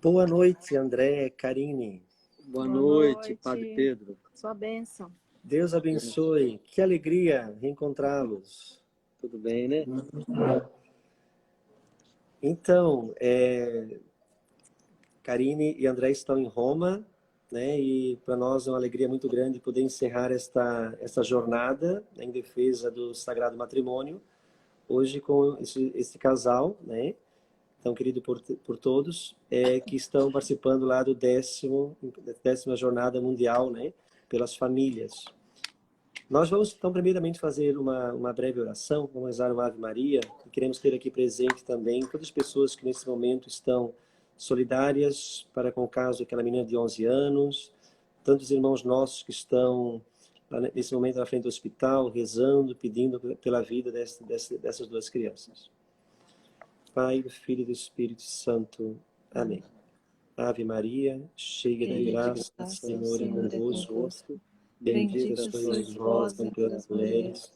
Boa noite, André, Karine. Boa Boa noite, noite. Padre Pedro. Sua bênção. Deus abençoe. Que alegria reencontrá-los. Tudo bem, né? Então, Karine e André estão em Roma, né? E para nós é uma alegria muito grande poder encerrar esta jornada em defesa do Sagrado Matrimônio, hoje com esse casal, né? Tão querido por todos, que estão participando lá do 10ª Jornada Mundial, né? Pelas famílias. Nós vamos, então, primeiramente fazer uma breve oração, vamos rezar uma Ave Maria, e queremos ter aqui presente também todas as pessoas que nesse momento estão solidárias para com o caso daquela menina de 11 anos, tantos irmãos nossos que estão nesse momento na frente do hospital, rezando, pedindo pela vida dessas duas crianças. Pai, do Filho e do Espírito Santo. Amém. Ave Maria, cheia de graça, o Senhor é convosco. Bendita sois vós entre as mulheres,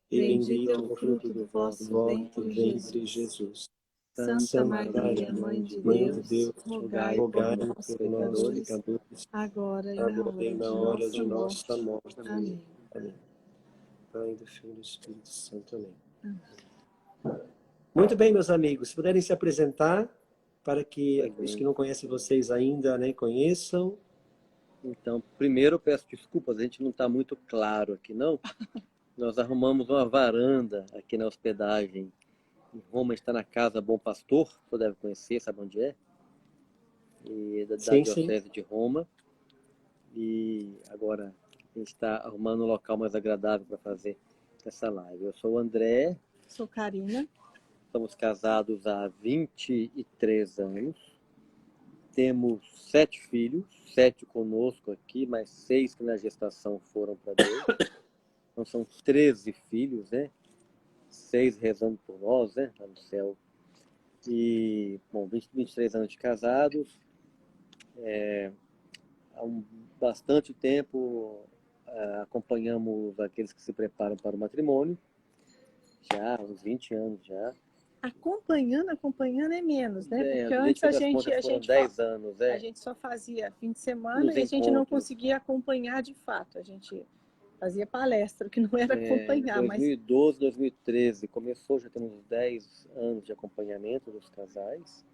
e bendito o fruto do vosso ventre, Jesus. Santa Maria, Mãe de Deus, rogai por nós, pecadores, agora e na hora de nossa nossa morte. Amém. Amém. Pai, do Filho e do Espírito Santo. Amém. Muito bem, meus amigos, se puderem se apresentar, para que os que não conhecem vocês ainda, né, conheçam. Então, primeiro eu peço desculpas, a gente não está muito claro aqui, não. Nós arrumamos uma varanda aqui na hospedagem. Em Roma está na Casa Bom Pastor, você deve conhecer, sabe onde é? E da Diocese de Roma. E agora a gente está arrumando um local mais agradável para fazer essa live. Eu sou o André. Sou Karina. Somos casados há 23 anos. Temos 7 filhos, 7 conosco aqui, mais 6 que na gestação foram para Deus. Então são 13 filhos, né? 6 rezando por nós, né? Lá no céu. E, bom, 23 anos de casados. Há bastante tempo acompanhamos aqueles que se preparam para o matrimônio. Já, há uns 20 anos já. Acompanhando é menos, né? Porque antes a gente 10 anos, a gente só fazia fim de semana e a gente não conseguia acompanhar de fato. A gente fazia palestra, que não era acompanhar. 2012, 2013 começou, já temos 10 anos de acompanhamento dos casais.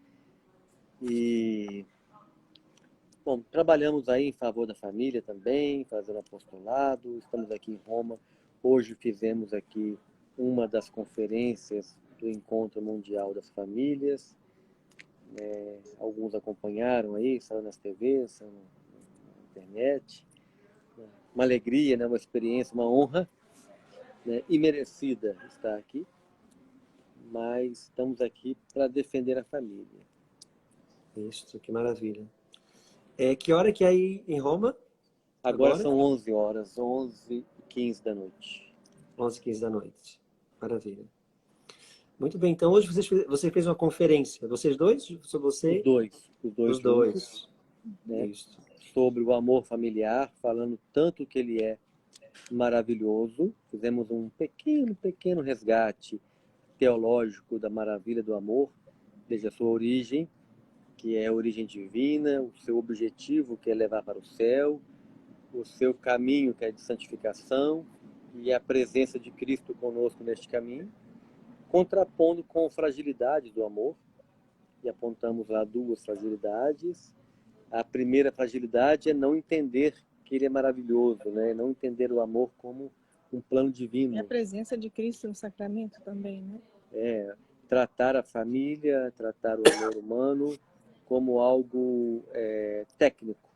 E, bom, trabalhamos aí em favor da família também, fazendo apostolado. Estamos aqui em Roma. Hoje fizemos aqui uma das conferências do Encontro Mundial das Famílias. Alguns acompanharam aí, saiu nas TVs, saiu na internet. Uma alegria, né? Uma experiência, uma honra, né? Imerecida estar aqui, mas estamos aqui para defender a família. Isso, que maravilha. Que hora que é aí em Roma? Agora são 11 horas, 11h15 da noite. 11h15 da noite. Maravilha. Muito bem, então hoje você fez uma conferência. Vocês dois? Você? Os dois. Né? Isso. Sobre o amor familiar, falando tanto que ele é maravilhoso. Fizemos um pequeno resgate teológico da maravilha do amor, desde a sua origem, que é a origem divina, o seu objetivo, que é levar para o céu, o seu caminho, que é de santificação, e a presença de Cristo conosco neste caminho, contrapondo com fragilidades do amor, e apontamos lá 2 fragilidades. A primeira fragilidade é não entender que ele é maravilhoso, né? Não entender o amor como um plano divino. E a presença de Cristo no sacramento também, né? Tratar a família, tratar o amor humano como algo técnico,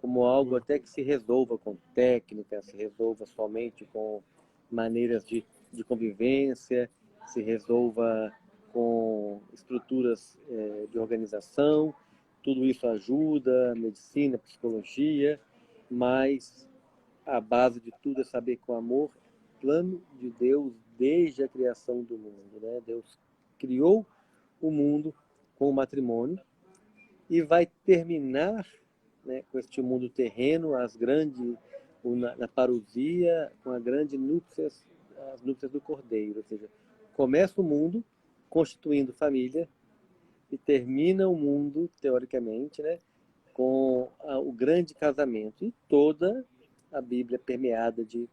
como algo até que se resolva com técnica, se resolva somente com maneiras de convivência, se resolva com estruturas de organização. Tudo isso ajuda, medicina, psicologia, mas a base de tudo é saber que o amor é plano de Deus desde a criação do mundo, né? Deus criou o mundo com o matrimônio e vai terminar, né, com este mundo terreno, na parousia, com a grande as núpcias do Cordeiro. Ou seja, começa o mundo constituindo família, e termina o mundo, teoricamente, né, com o grande casamento. E toda a Bíblia é permeada de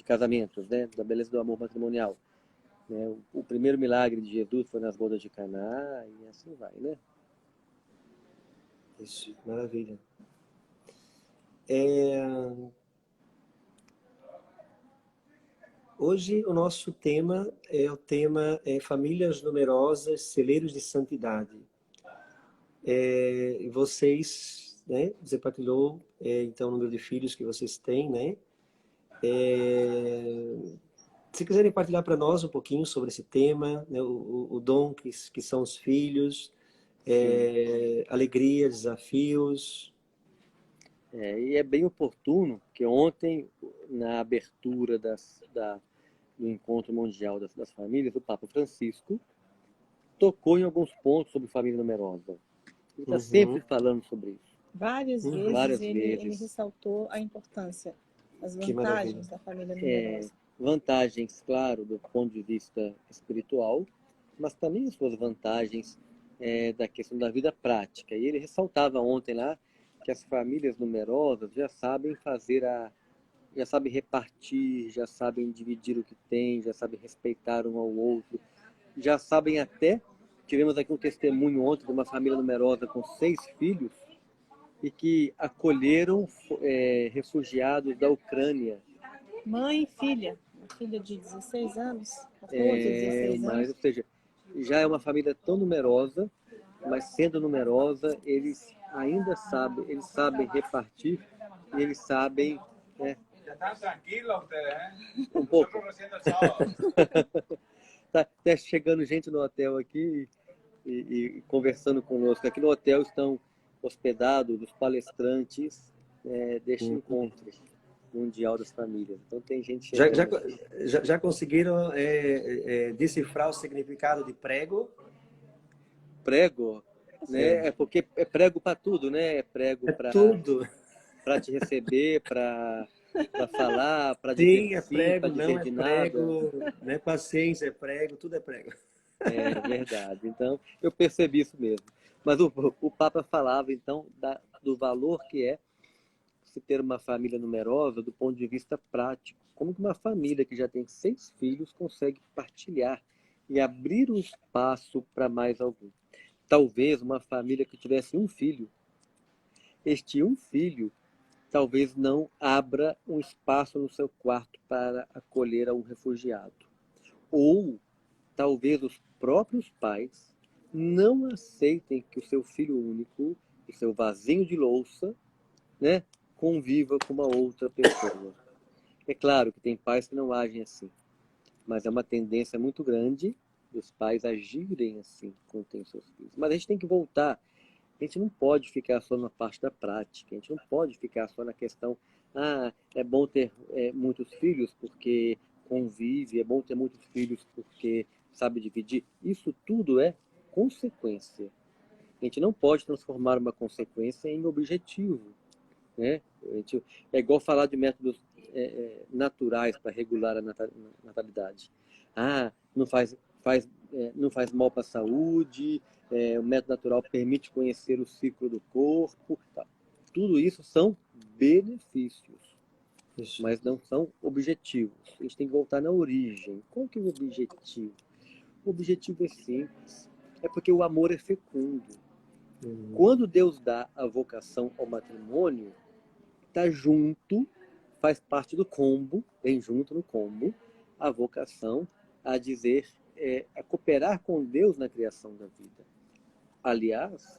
casamentos, né, da beleza do amor matrimonial. Né? O primeiro milagre de Jesus foi nas bodas de Caná, e assim vai, né? Isso, maravilha. Hoje o nosso tema é o tema famílias numerosas, celeiros de santidade. Vocês, né, você partilhou então o número de filhos que vocês têm, né? Se quiserem partilhar para nós um pouquinho sobre esse tema, né, o dom que são os filhos, alegrias, desafios. E é bem oportuno, porque ontem, na abertura do Encontro Mundial das Famílias, o Papa Francisco tocou em alguns pontos sobre família numerosa. Ele está sempre falando sobre isso. Várias vezes ele ressaltou a importância, as vantagens da família numerosa. Vantagens, claro, do ponto de vista espiritual, mas também as suas vantagens da questão da vida prática. E ele ressaltava ontem lá que as famílias numerosas já sabem já sabem repartir, já sabem dividir o que tem, já sabem respeitar um ao outro, já sabem até, tivemos aqui um testemunho ontem de uma família numerosa com 6 filhos e que acolheram refugiados da Ucrânia. Mãe e filha, uma filha de 16 anos, 14, 16 anos. Ou seja, já é uma família tão numerosa, mas sendo numerosa, eles ainda sabem repartir e eles sabem... Ya están tranquilos ustedes, ¿eh? Um pouco. Nosotros recién el sábado. Tá chegando gente no hotel aqui e conversando conosco. Aqui no hotel estão hospedados os palestrantes deste encontro mundial das famílias. Então tem gente chegando. Já conseguiram decifrar o significado de prego? Prego, né? É porque é prego para tudo, né? É prego para tudo. Para te receber, para falar, para divertir, para dizer de nada. Prego, não é paciência, é prego, tudo é prego. É verdade. Então, eu percebi isso mesmo. Mas o Papa falava, então, do valor que é se ter uma família numerosa do ponto de vista prático. Como que uma família que já tem 6 filhos consegue partilhar e abrir um espaço para mais algum. Talvez uma família que tivesse um filho, este um filho talvez não abra um espaço no seu quarto para acolher a um refugiado. Ou talvez os próprios pais não aceitem que o seu filho único, o seu vasinho de louça, né, conviva com uma outra pessoa. É claro que tem pais que não agem assim, mas é uma tendência muito grande dos pais agirem assim quando tem seus filhos. Mas a gente tem que voltar. A gente não pode ficar só na parte da prática, a gente não pode ficar só na questão, é bom ter muitos filhos porque convive, é bom ter muitos filhos porque sabe dividir. Isso tudo é consequência. A gente não pode transformar uma consequência em objetivo. Né? É igual falar de métodos naturais para regular a natalidade. Não faz mal para a saúde, o método natural permite conhecer o ciclo do corpo. Tá. Tudo isso são benefícios, mas não são objetivos. A gente tem que voltar na origem. Qual que é o objetivo? O objetivo é simples. É porque o amor é fecundo. Quando Deus dá a vocação ao matrimônio, está junto, faz parte do combo, vem junto no combo, a vocação a dizer, a cooperar com Deus na criação da vida. Aliás,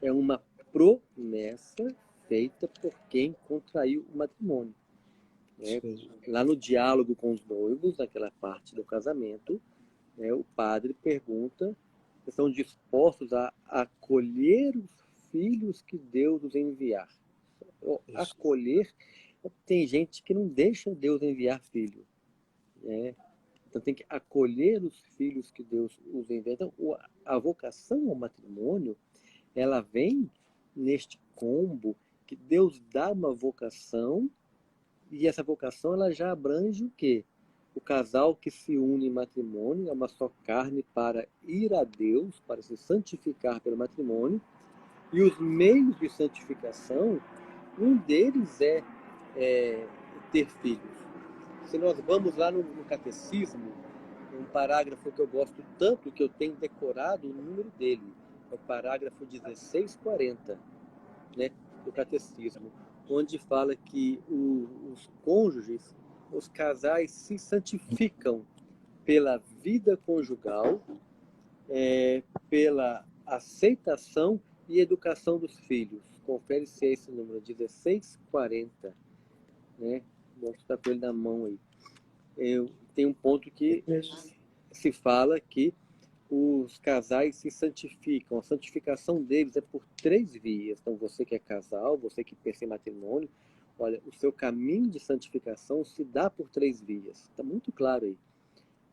é uma promessa feita por quem contraiu o matrimônio. Lá no diálogo com os noivos, naquela parte do casamento, o padre pergunta se estão dispostos a acolher os filhos que Deus os enviar. Acolher, tem gente que não deixa Deus enviar filho. Então tem que acolher os filhos que Deus os envia. Então a vocação ao matrimônio, ela vem neste combo que Deus dá uma vocação e essa vocação ela já abrange o quê? O O casal que se une em matrimônio é uma só carne para ir a Deus, para se santificar pelo matrimônio. E os meios de santificação, um deles é ter filhos. Se nós vamos lá no catecismo, um parágrafo que eu gosto tanto, que eu tenho decorado o número dele, é o parágrafo 1640, né, do catecismo, onde fala que os cônjuges, os casais se santificam pela vida conjugal, pela aceitação e educação dos filhos. Confere-se esse número, 1640, né? Vou estar com ele na mão aí. Tem um ponto que se fala que os casais se santificam. A santificação deles é por 3 vias. Então, você que é casal, você que pensa em matrimônio, olha, o seu caminho de santificação se dá por 3 vias. Está muito claro aí.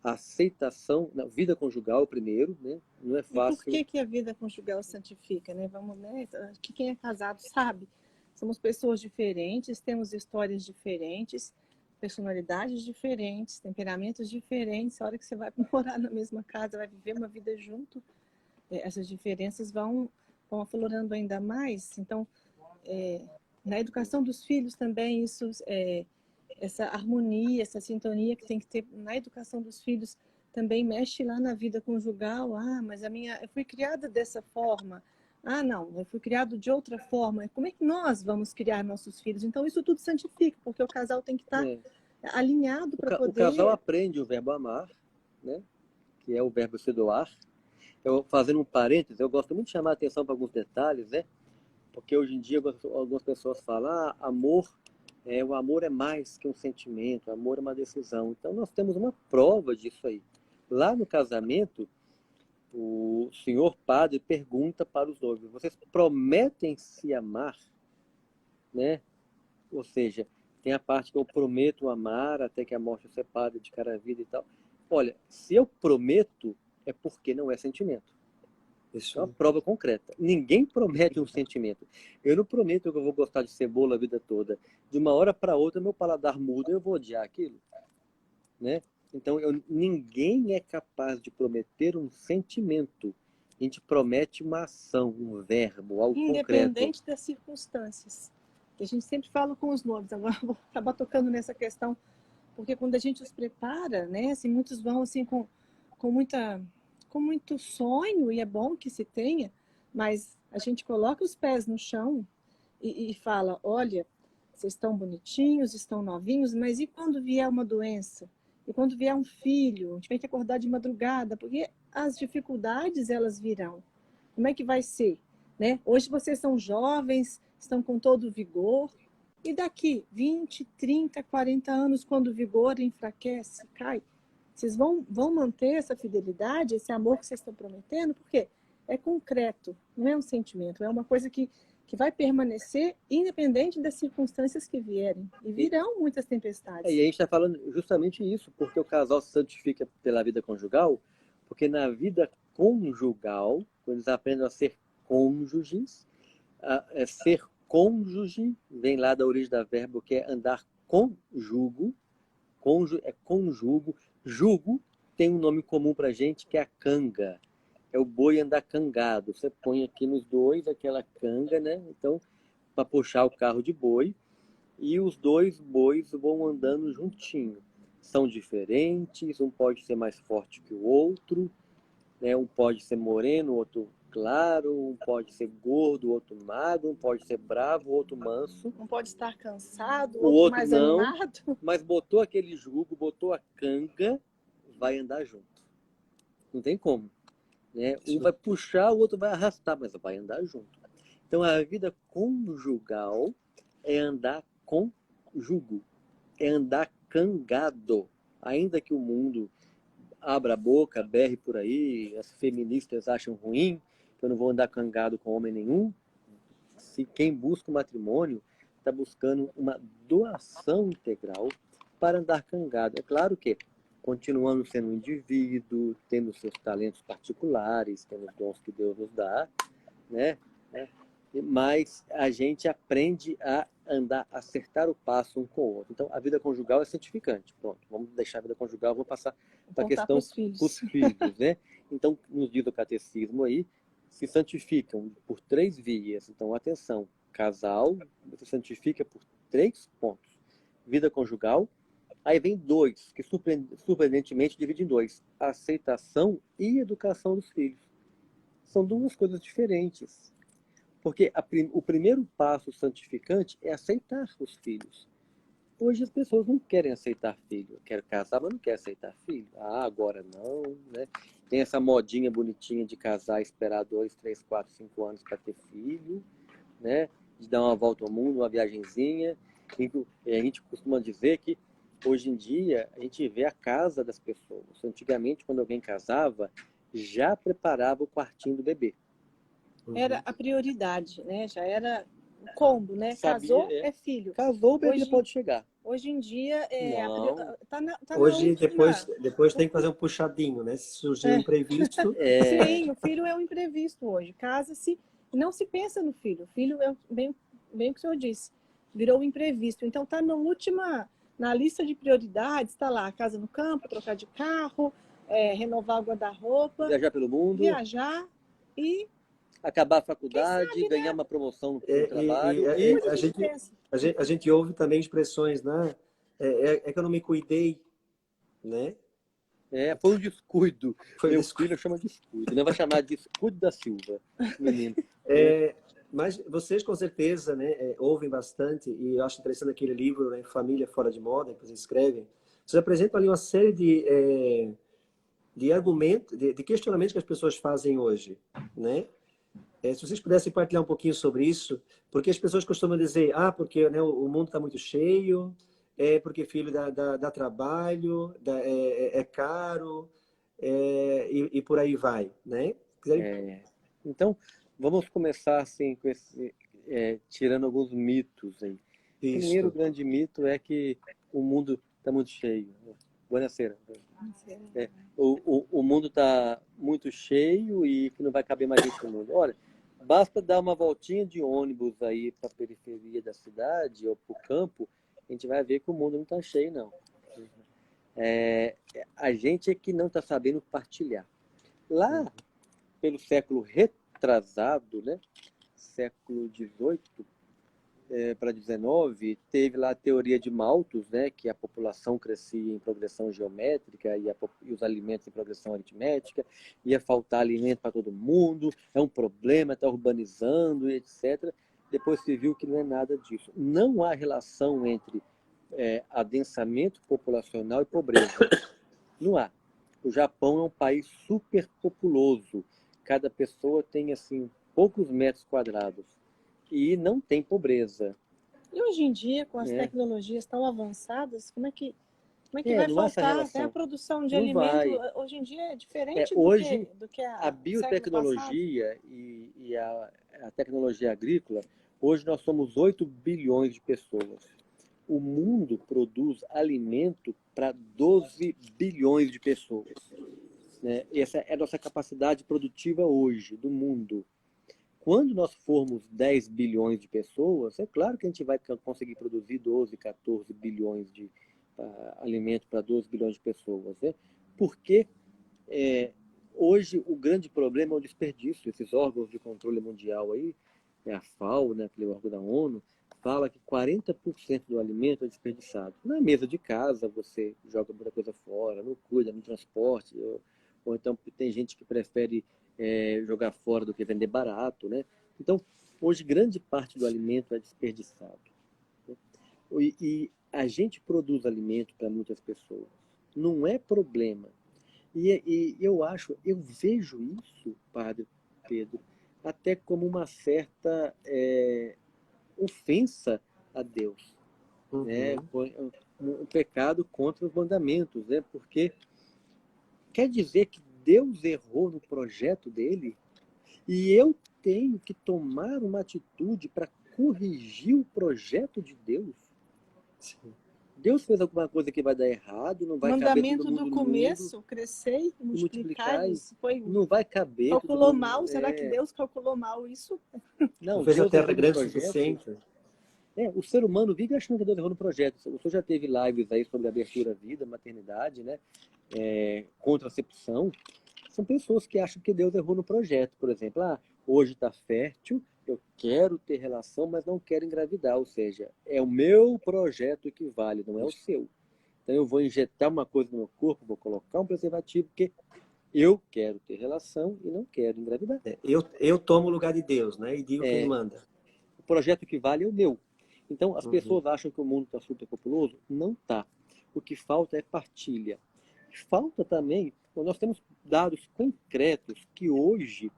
A aceitação, na vida conjugal primeiro, né? Não é fácil. E por que a vida conjugal santifica, né? Vamos, né? Que quem é casado sabe. Somos pessoas diferentes, temos histórias diferentes, personalidades diferentes, temperamentos diferentes. A hora que você vai morar na mesma casa, vai viver uma vida junto, essas diferenças vão aflorando ainda mais. Então, na educação dos filhos também, essa harmonia, essa sintonia que tem que ter na educação dos filhos também mexe lá na vida conjugal. Ah, mas eu fui criada dessa forma. Ah, não, eu fui criado de outra forma. Como é que nós vamos criar nossos filhos? Então, isso tudo santifica, porque o casal tem que estar alinhado para poder... O casal aprende o verbo amar, né? Que é o verbo se doar. Fazendo um parênteses, eu gosto muito de chamar a atenção para alguns detalhes, né? Porque hoje em dia algumas pessoas falam, o amor é mais que um sentimento, o amor é uma decisão. Então, nós temos uma prova disso aí. Lá no casamento, o senhor padre pergunta para os noivos: vocês prometem se amar? Né? Ou seja, tem a parte que eu prometo amar até que a morte o separe de cada vida e tal. Olha, se eu prometo, é porque não é sentimento. Isso é uma prova concreta. Ninguém promete um sentimento. Eu não prometo que eu vou gostar de cebola a vida toda. De uma hora para outra, meu paladar muda e eu vou odiar aquilo. Né? Então, ninguém é capaz de prometer um sentimento. A gente promete uma ação, um verbo, algo concreto. Independente das circunstâncias. A gente sempre fala com os noivos. Agora vou acabar tocando nessa questão, porque quando a gente os prepara, né, assim, muitos vão assim com muito sonho, e é bom que se tenha, mas a gente coloca os pés no chão e fala: olha, vocês estão bonitinhos, estão novinhos, mas e quando vier uma doença? E quando vier um filho? A gente vai ter que acordar de madrugada, porque as dificuldades, elas virão. Como é que vai ser? Né? Hoje vocês são jovens, estão com todo o vigor, e daqui 20, 30, 40 anos, quando o vigor enfraquece, cai, vocês vão manter essa fidelidade, esse amor que vocês estão prometendo? Porque é concreto, não é um sentimento, é uma coisa que vai permanecer independente das circunstâncias que vierem. E virão muitas tempestades. E a gente está falando justamente isso, porque o casal se santifica pela vida conjugal, porque na vida conjugal, quando eles aprendem a ser cônjuges, ser cônjuge vem lá da origem da verbo, que é andar com jugo. É conjugo. Jugo tem um nome comum para a gente, que é a canga. É o boi andar cangado. Você põe aqui nos dois aquela canga, né? Então, para puxar o carro de boi. E os dois bois vão andando juntinho. São diferentes, um pode ser mais forte que o outro, né? Um pode ser moreno, o outro claro, um pode ser gordo, o outro magro, um pode ser bravo, o outro manso. Um pode estar cansado, o outro mais não, animado. Mas botou aquele jugo, botou a canga, vai andar junto. Não tem como. Né? Um vai puxar, o outro vai arrastar, mas vai andar junto. Então, a vida conjugal é andar com jugo, é andar cangado. Ainda que o mundo abra a boca, berre por aí, as feministas acham ruim, que eu não vou andar cangado com homem nenhum. Se quem busca o matrimônio está buscando uma doação integral para andar cangado. É claro que continuando sendo um indivíduo, tendo seus talentos particulares, tendo os dons que Deus nos dá, né? Mas a gente aprende a andar, acertar o passo um com o outro. Então, a vida conjugal é santificante. Pronto, vamos deixar a vida conjugal, vamos passar para a questão pros filhos. dos filhos, né? Então, nos diz o catecismo aí, se santificam por 3 vias. Então, atenção, casal, você santifica por 3 pontos. Vida conjugal, aí vem 2, que surpreendentemente divide em 2, aceitação e educação dos filhos. São 2 coisas diferentes. Porque o primeiro passo santificante é aceitar os filhos. Hoje as pessoas não querem aceitar filho. Quero casar, mas não quer aceitar filho. Ah, agora não, né? Tem essa modinha bonitinha de casar, esperar 2, 3, 4, 5 anos para ter filho, né? De dar uma volta ao mundo, uma viagenzinha. A gente costuma dizer que hoje em dia a gente vê a casa das pessoas. Antigamente, quando alguém casava, já preparava o quartinho do bebê. Era a prioridade, né? Já era o combo, né? Sabia, Casou, é filho. Casou, o bebê Hoje- pode chegar. Hoje em dia, Não. tá na Hoje, última. depois tem que fazer um puxadinho, né? Se surgir um imprevisto, Sim, o filho é um imprevisto hoje. Casa-se e não se pensa no filho. O filho é bem o que o senhor disse. Virou um imprevisto. Então tá na lista de prioridades, está lá, casa no campo, trocar de carro, renovar o guarda-roupa, Viajar pelo mundo, viajar e acabar a faculdade, Quem sabe, ganhar uma promoção no É, trabalho. muita a gente gente, pensa. a gente ouve também expressões, né? É que eu não me cuidei, né? Foi um descuido. Foi Meu descuido. filho chama descuido. Não vai chamar de descuido da Silva, menino. Mas vocês com certeza, né, ouvem bastante, e eu acho interessante aquele livro, né, Família Fora de Moda, que vocês escrevem. Vocês apresentam ali uma série de argumentos, de questionamentos que as pessoas fazem hoje, né? Se vocês pudessem partilhar um pouquinho sobre isso, porque as pessoas costumam dizer, porque, né, o mundo está muito cheio, porque filho dá trabalho, é caro, e por aí vai, né? Então, vamos começar assim, com tirando alguns mitos aí. O primeiro grande mito é que o mundo está muito cheio. Buonasera. O mundo está muito cheio e que não vai caber mais gente no mundo. Olha, basta dar uma voltinha de ônibus aí para a periferia da cidade ou para o campo, a gente vai ver que o mundo não está cheio, não. A gente é que não está sabendo partilhar. Lá, pelo século retrasado, né? Século XVIII para XIX, teve lá a teoria de Malthus, né? Que a população crescia em progressão geométrica e os alimentos em progressão aritmética, ia faltar alimento para todo mundo, é um problema, está urbanizando, etc. Depois se viu que não é nada disso. Não há relação entre adensamento populacional e pobreza. Não há. O Japão é um país superpopuloso. Cada pessoa tem assim poucos metros quadrados e não tem pobreza. E hoje em dia, com as tecnologias tão avançadas, como é que vai faltar até a produção de alimento? Hoje em dia é diferente do que a biotecnologia e a tecnologia agrícola. Hoje nós somos 8 bilhões de pessoas. O mundo produz alimento para 12 bilhões de pessoas. Né? Essa é a nossa capacidade produtiva hoje, do mundo. Quando nós formos 10 bilhões de pessoas, é claro que a gente vai conseguir produzir 12, 14 bilhões de alimento para 12 bilhões de pessoas. Né? Porque hoje o grande problema é o desperdício. Esses órgãos de controle mundial aí, a FAO, né, aquele órgão da ONU, fala que 40% do alimento é desperdiçado. Na mesa de casa, você joga muita coisa fora, não cuida, no transporte, ou então tem gente que prefere jogar fora do que vender barato, né? Então, hoje, grande parte do alimento é desperdiçado. Né? E a gente produz alimento para muitas pessoas. Não é problema. E eu vejo isso, Padre Pedro, até como uma certa ofensa a Deus, né? Um pecado contra os mandamentos, né? Porque quer dizer que Deus errou no projeto dele e eu tenho que tomar uma atitude para corrigir o projeto de Deus. Sim. Deus fez alguma coisa que vai dar errado, não vai caber todo mundo no mundo. Mandamento do começo, crescer e multiplicar, não vai caber. Calculou mal, será que Deus calculou mal isso? Não fez a terra grande o suficiente. O ser humano vive achando que Deus errou no projeto. O senhor já teve lives aí sobre abertura à vida, maternidade, né? Contracepção. São pessoas que acham que Deus errou no projeto. Por exemplo, hoje está fértil, eu quero ter relação, mas não quero engravidar. Ou seja, é o meu projeto que vale, não é o seu. Então eu vou injetar uma coisa no meu corpo, vou colocar um preservativo, porque eu quero ter relação e não quero engravidar. Eu tomo o lugar de Deus, né? E digo quem manda. O projeto que vale é o meu. Então as pessoas acham que o mundo está superpopuloso. Não está. O que falta é partilha. Falta também, nós temos dados concretos que hoje,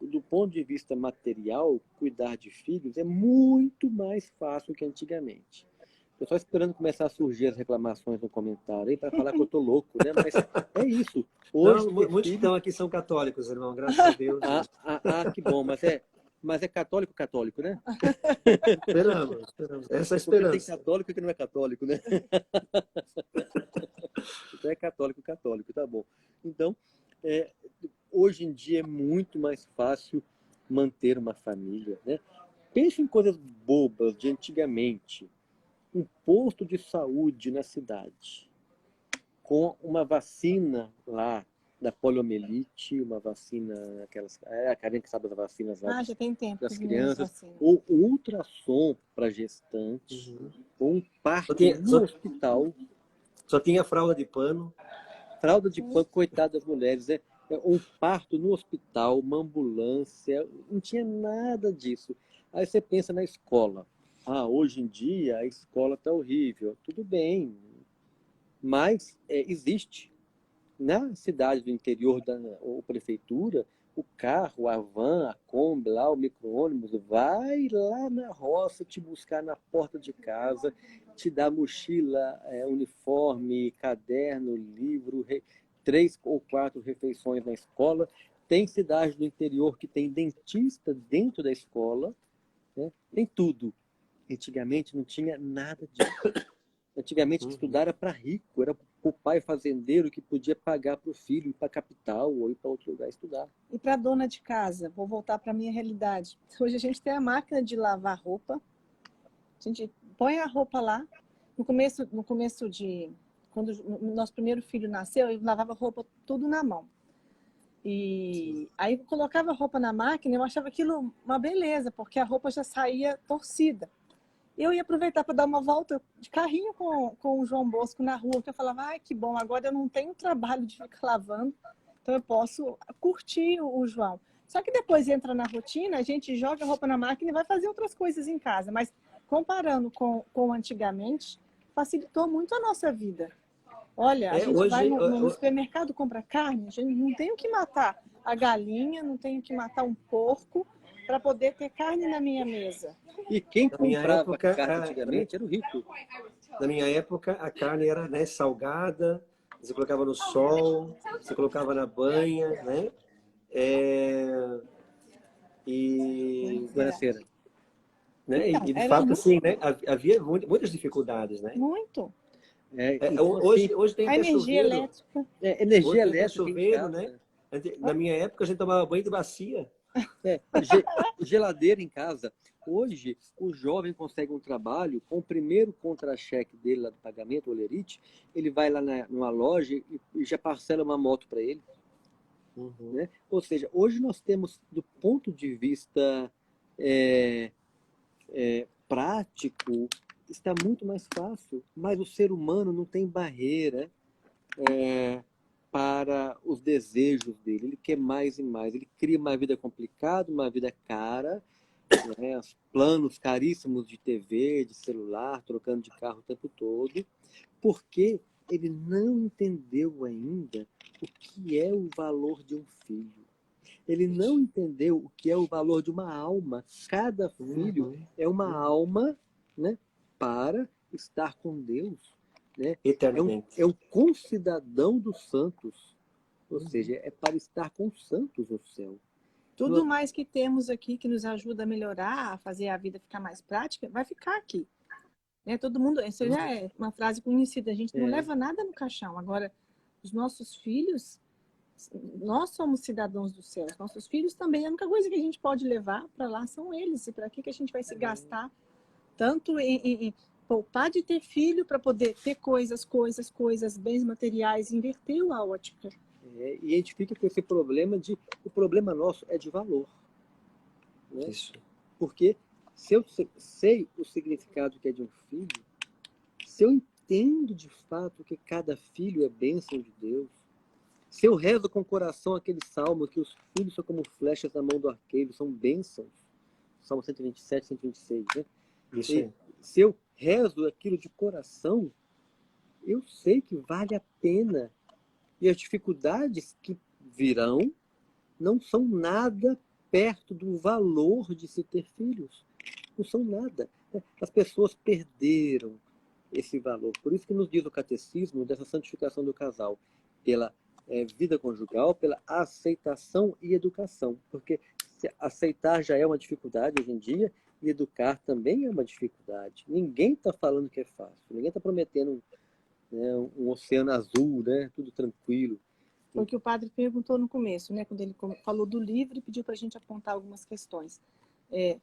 do ponto de vista material, cuidar de filhos é muito mais fácil que antigamente. Estou só esperando começar a surgir as reclamações no comentário aí para falar que eu estou louco, né? Mas é isso. Hoje, não, muitos que estão aqui são católicos, irmão, graças a Deus. Que bom, mas é católico, né? Esperamos. Essa é a esperança. Porque tem católico que não é católico, né? Então é católico, tá bom. Então, hoje em dia é muito mais fácil manter uma família, né? Pense em coisas bobas de antigamente. Um posto de saúde na cidade, com uma vacina lá da poliomielite, uma vacina, a Karen que sabe das vacinas lá já tem tempo das crianças, assim. ou ultrassom para gestantes, ou um parto no hospital. Só tinha fralda de pano. Fralda de pano, coitada das mulheres, um parto no hospital, uma ambulância, não tinha nada disso. Aí você pensa na escola. Hoje em dia a escola está horrível. Tudo bem, mas existe. Na cidade do interior da prefeitura, o carro, a van, a Kombi, lá, o micro-ônibus, vai lá na roça te buscar na porta de casa, te dá mochila, uniforme, caderno, livro, 3 ou 4 refeições na escola. Tem cidade do interior que tem dentista dentro da escola, né? Tem tudo. Antigamente não tinha nada disso. Antigamente estudar era para rico, era o pai fazendeiro que podia pagar para o filho ir para a capital ou ir para outro lugar estudar. E para a dona de casa, vou voltar para a minha realidade. Hoje a gente tem a máquina de lavar roupa, a gente põe a roupa lá. No começo quando o nosso primeiro filho nasceu, eu lavava roupa tudo na mão. E aí eu colocava a roupa na máquina, eu achava aquilo uma beleza, porque a roupa já saía torcida. Eu ia aproveitar para dar uma volta de carrinho com o João Bosco na rua, que eu falava, que bom, agora eu não tenho trabalho de ficar lavando, então eu posso curtir o João. Só que depois entra na rotina, a gente joga a roupa na máquina e vai fazer outras coisas em casa. Mas comparando com antigamente, facilitou muito a nossa vida. Olha, a gente vai no supermercado, compra carne, a gente não tem o que matar a galinha, não tem o que matar um porco para poder ter carne na minha mesa. E quem comprava carne antigamente era o rico. Na minha época, a carne era, né, salgada, você colocava no sol, você colocava na banha, né? Buonasera. Né? E de fato, assim, né? Havia muitas dificuldades, né? Muito. Hoje tem até energia chuveiro. elétrica. Energia elétrica. Chuveiro, né? Na minha época, a gente tomava banho de bacia. Geladeira em casa. Hoje, o jovem consegue um trabalho com o primeiro contra-cheque dele lá do pagamento, o Olerite, ele vai lá numa loja e já parcela uma moto para ele. Né? Ou seja, hoje nós temos, do ponto de vista prático, está muito mais fácil, mas o ser humano não tem barreira para os desejos dele. Ele quer mais e mais. Ele cria uma vida complicada, uma vida cara, né? Planos caríssimos de TV, de celular, trocando de carro o tempo todo, porque ele não entendeu ainda o que é o valor de um filho. Ele não entendeu o que é o valor de uma alma. Cada filho é uma alma, né, para estar com Deus. Né? Eternamente. É um concidadão dos santos. Ou seja, é para estar com os santos no céu. Tudo mais que temos aqui que nos ajuda a melhorar, a fazer a vida ficar mais prática, vai ficar aqui. Né? Todo mundo, isso já é uma frase conhecida, a gente não leva nada no caixão. Agora, os nossos filhos, nós somos cidadãos do céu. Os nossos filhos também, a única coisa que a gente pode levar para lá são eles. E para que a gente vai se gastar tanto em poupar de ter filho para poder ter coisas, bens materiais, inverteu a ótica. E a gente fica com esse problema o problema nosso é de valor, né? Isso. Porque se eu sei o significado que é de um filho, se eu entendo de fato que cada filho é bênção de Deus, se eu rezo com o coração aquele salmo que os filhos são como flechas na mão do arqueiro, são bênçãos, Salmo 127, 126, né? Isso aí. Se eu rezo aquilo de coração, eu sei que vale a pena. E as dificuldades que virão não são nada perto do valor de se ter filhos. Não são nada. As pessoas perderam esse valor. Por isso que nos diz o catecismo dessa santificação do casal, pela vida conjugal, pela aceitação e educação. Porque aceitar já é uma dificuldade hoje em dia, e educar também é uma dificuldade. Ninguém está falando que é fácil. Ninguém está prometendo um oceano azul, né? Tudo tranquilo. Foi o que o padre perguntou no começo, né? Quando ele falou do livro e pediu para a gente apontar algumas questões.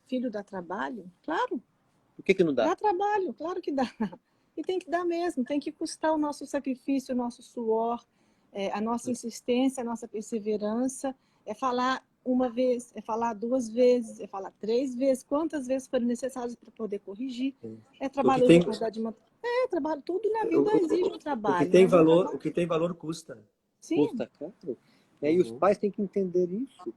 Filho dá trabalho? Claro. Por que não dá? Dá trabalho, claro que dá. E tem que dar mesmo, tem que custar o nosso sacrifício, o nosso suor, a nossa insistência, a nossa perseverança. É falar uma vez, é falar 2 vezes, é falar 3 vezes, quantas vezes forem necessárias para poder corrigir. É trabalho de acordar de manhã. Trabalho, tudo na vida exige um trabalho. O que tem valor custa. Sim. Custa caro. E os pais têm que entender isso,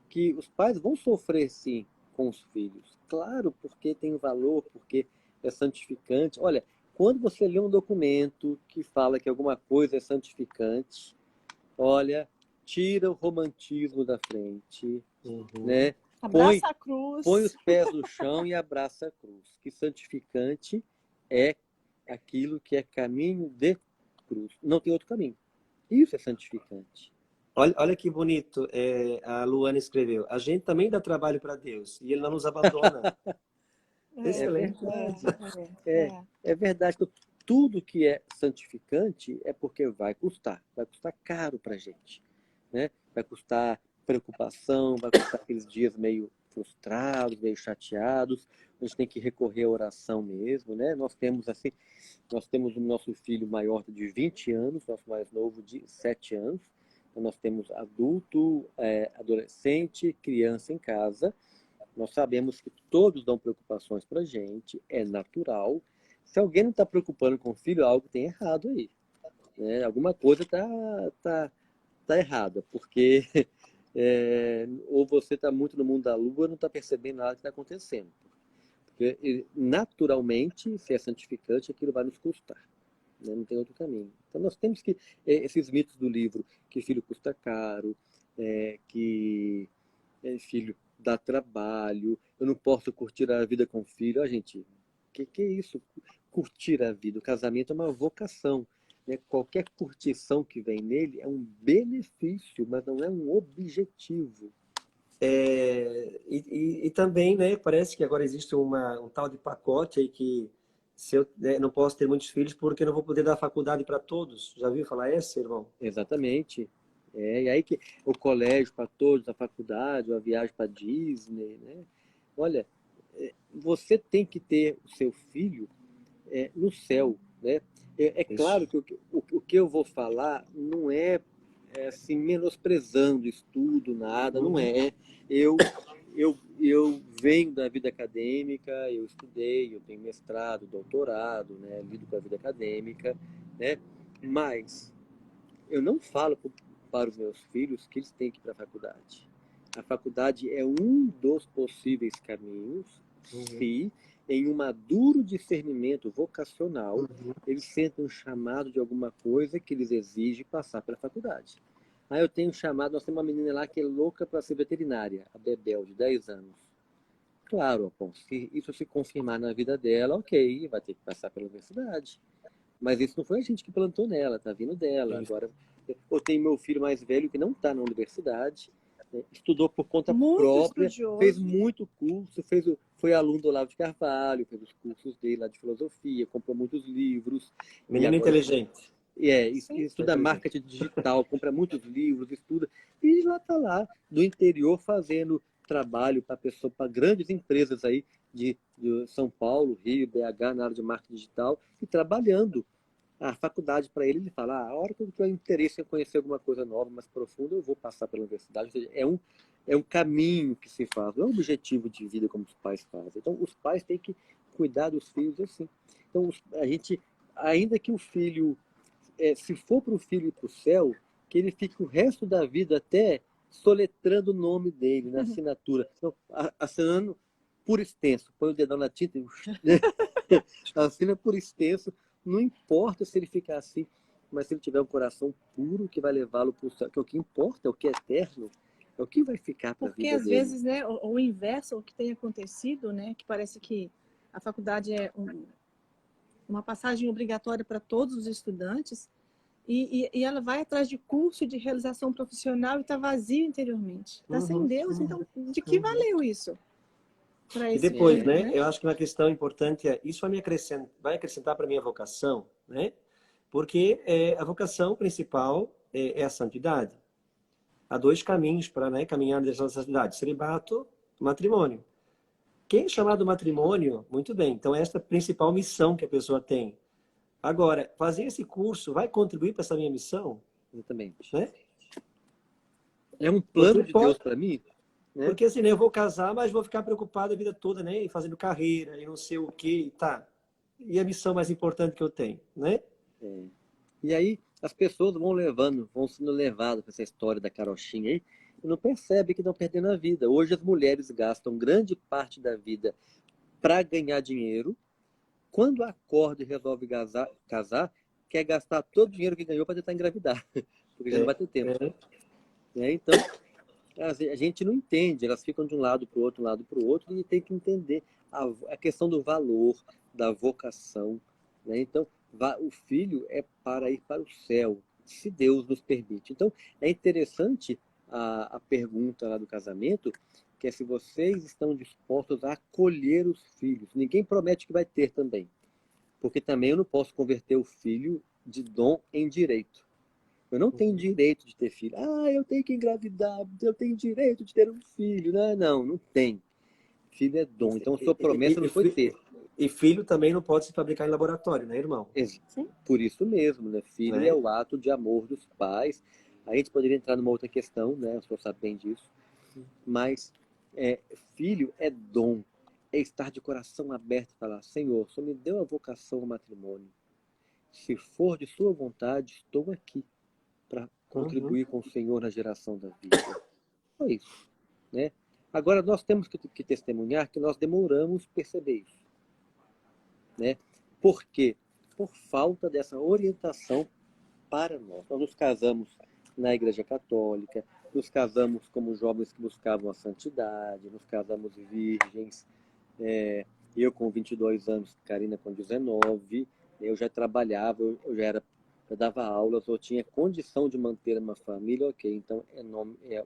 que os pais vão sofrer sim com os filhos. Claro, porque tem valor, porque é santificante. Olha, quando você lê um documento que fala que alguma coisa é santificante, olha, tira o romantismo da frente, né? Abraça a cruz. Põe os pés no chão e abraça a cruz. Que santificante é aquilo que é caminho de cruz. Não tem outro caminho. Isso é santificante. Olha que bonito, a Luana escreveu. A gente também dá trabalho para Deus e Ele não nos abandona. Excelente. É verdade. Tudo que é santificante é porque vai custar caro para a gente, né? Vai custar preocupação, vai custar aqueles dias meio frustrados, meio chateados. A gente tem que recorrer à oração mesmo, né? Nós temos o nosso filho maior de 20 anos, nosso mais novo de 7 anos. Então nós temos adulto, adolescente, criança em casa. Nós sabemos que todos dão preocupações para a gente, é natural. Se alguém não está preocupando com o filho, algo tem errado aí, né? Alguma coisa tá errada, porque ou você está muito no mundo da lua e não está percebendo nada que está acontecendo. Porque, naturalmente, se é santificante, aquilo vai nos custar, né? Não tem outro caminho. Então nós temos que, esses mitos do livro, que filho custa caro, que filho dá trabalho, eu não posso curtir a vida com filho. Gente, que é isso? Curtir a vida. O casamento é uma vocação, né? Qualquer curtição que vem nele é um benefício, mas não é um objetivo. E também, né, parece que agora existe um tal de pacote aí que se eu não posso ter muitos filhos porque não vou poder dar faculdade para todos. Já ouviu falar essa, irmão? Exatamente. E aí que o colégio para todos, a faculdade, a viagem para Disney, né? Olha, você tem que ter o seu filho no céu, né? Claro que o que eu vou falar não é assim, menosprezando estudo, nada, não é. Eu venho da vida acadêmica, eu estudei, eu tenho mestrado, doutorado, né? Lido com a vida acadêmica, né? Mas eu não falo para os meus filhos que eles têm que ir para a faculdade. A faculdade é um dos possíveis caminhos, se em um maduro discernimento vocacional eles sentem um chamado de alguma coisa que eles exigem passar pela faculdade. Aí eu tenho um chamado, nós temos uma menina lá que é louca para ser veterinária, a Bebel, de 10 anos. Claro, se isso se confirmar na vida dela, ok, vai ter que passar pela universidade. Mas isso não foi a gente que plantou nela, tá vindo dela. Agora, eu tenho meu filho mais velho que não está na universidade, né? Estudou por conta própria, fez muito curso, foi aluno do Olavo de Carvalho, fez os cursos dele lá de filosofia, comprou muitos livros. Menino inteligente. Estuda marketing digital, compra muitos livros, estuda. E lá está lá, no interior, fazendo trabalho para pessoa, para grandes empresas aí de São Paulo, Rio, BH, na área de marketing digital, e trabalhando. A faculdade para ele fala, a hora que eu tiver interesse em conhecer alguma coisa nova, mais profunda, eu vou passar pela universidade. Ou seja, é um caminho que se faz, não é um objetivo de vida como os pais fazem. Então, os pais têm que cuidar dos filhos assim. Então, a gente, ainda que o filho, se for para o filho ir para o céu, que ele fique o resto da vida até soletrando o nome dele na assinatura. Então, assinando por extenso, põe o dedão na tinta e assina por extenso. Não importa se ele ficar assim, mas se ele tiver um coração puro que vai levá-lo para o céu, que o que importa, é o que é eterno, é o que vai ficar para a vida dele. Porque às vezes, né, o inverso, o que tem acontecido, né, que parece que a faculdade é uma passagem obrigatória para todos os estudantes, e ela vai atrás de curso de realização profissional e está vazio interiormente. Está sem Deus, então de que valeu isso? E depois, né, eu acho que uma questão importante é, isso vai acrescentar para a minha vocação, né? Porque a vocação principal é a santidade. Há dois caminhos para, né, caminhar na direção da santidade: celibato, matrimônio. Quem é chamado matrimônio, muito bem. Então, esta é a principal missão que a pessoa tem. Agora, fazer esse curso vai contribuir para essa minha missão? Exatamente. Né? É um plano de Deus para mim. Né? Porque assim, né, eu vou casar, mas vou ficar preocupado a vida toda, né? E fazendo carreira, e não sei o quê, tá. E a missão mais importante que eu tenho, né? E aí as pessoas vão sendo levadas para essa história da carochinha aí, e não percebem que estão perdendo a vida. Hoje as mulheres gastam grande parte da vida para ganhar dinheiro. Quando acorda e resolve casar, quer gastar todo o dinheiro que ganhou para tentar engravidar, porque já não vai ter tempo. Então, a gente não entende, elas ficam de um lado para o outro, e tem que entender a questão do valor, da vocação. Né? Então, o filho é para ir para o céu, se Deus nos permite. Então, é interessante a pergunta lá do casamento, que é se vocês estão dispostos a acolher os filhos. Ninguém promete que vai ter também, porque também eu não posso converter o filho de dom em direito. Eu não tenho direito de ter filho. Eu tenho que engravidar, eu tenho direito de ter um filho. Não tem. Filho é dom. Então, sua promessa não foi ter. E filho também não pode se fabricar em laboratório, né, irmão? Sim. Por isso mesmo, né? Filho é o ato de amor dos pais. A gente poderia entrar numa outra questão, né? O senhor sabe bem disso. Mas filho é dom. É estar de coração aberto e falar: Senhor, o Senhor me deu a vocação ao matrimônio. Se for de sua vontade, estou aqui para contribuir com o Senhor na geração da vida. Foi isso. Né? Agora, nós temos que testemunhar que nós demoramos perceber isso. Né? Por quê? Por falta dessa orientação para nós. Nós nos casamos na Igreja Católica, nos casamos como jovens que buscavam a santidade, nos casamos virgens. Eu com 22 anos, Karina com 19, eu já trabalhava, eu dava aulas, eu tinha condição de manter uma família, ok, então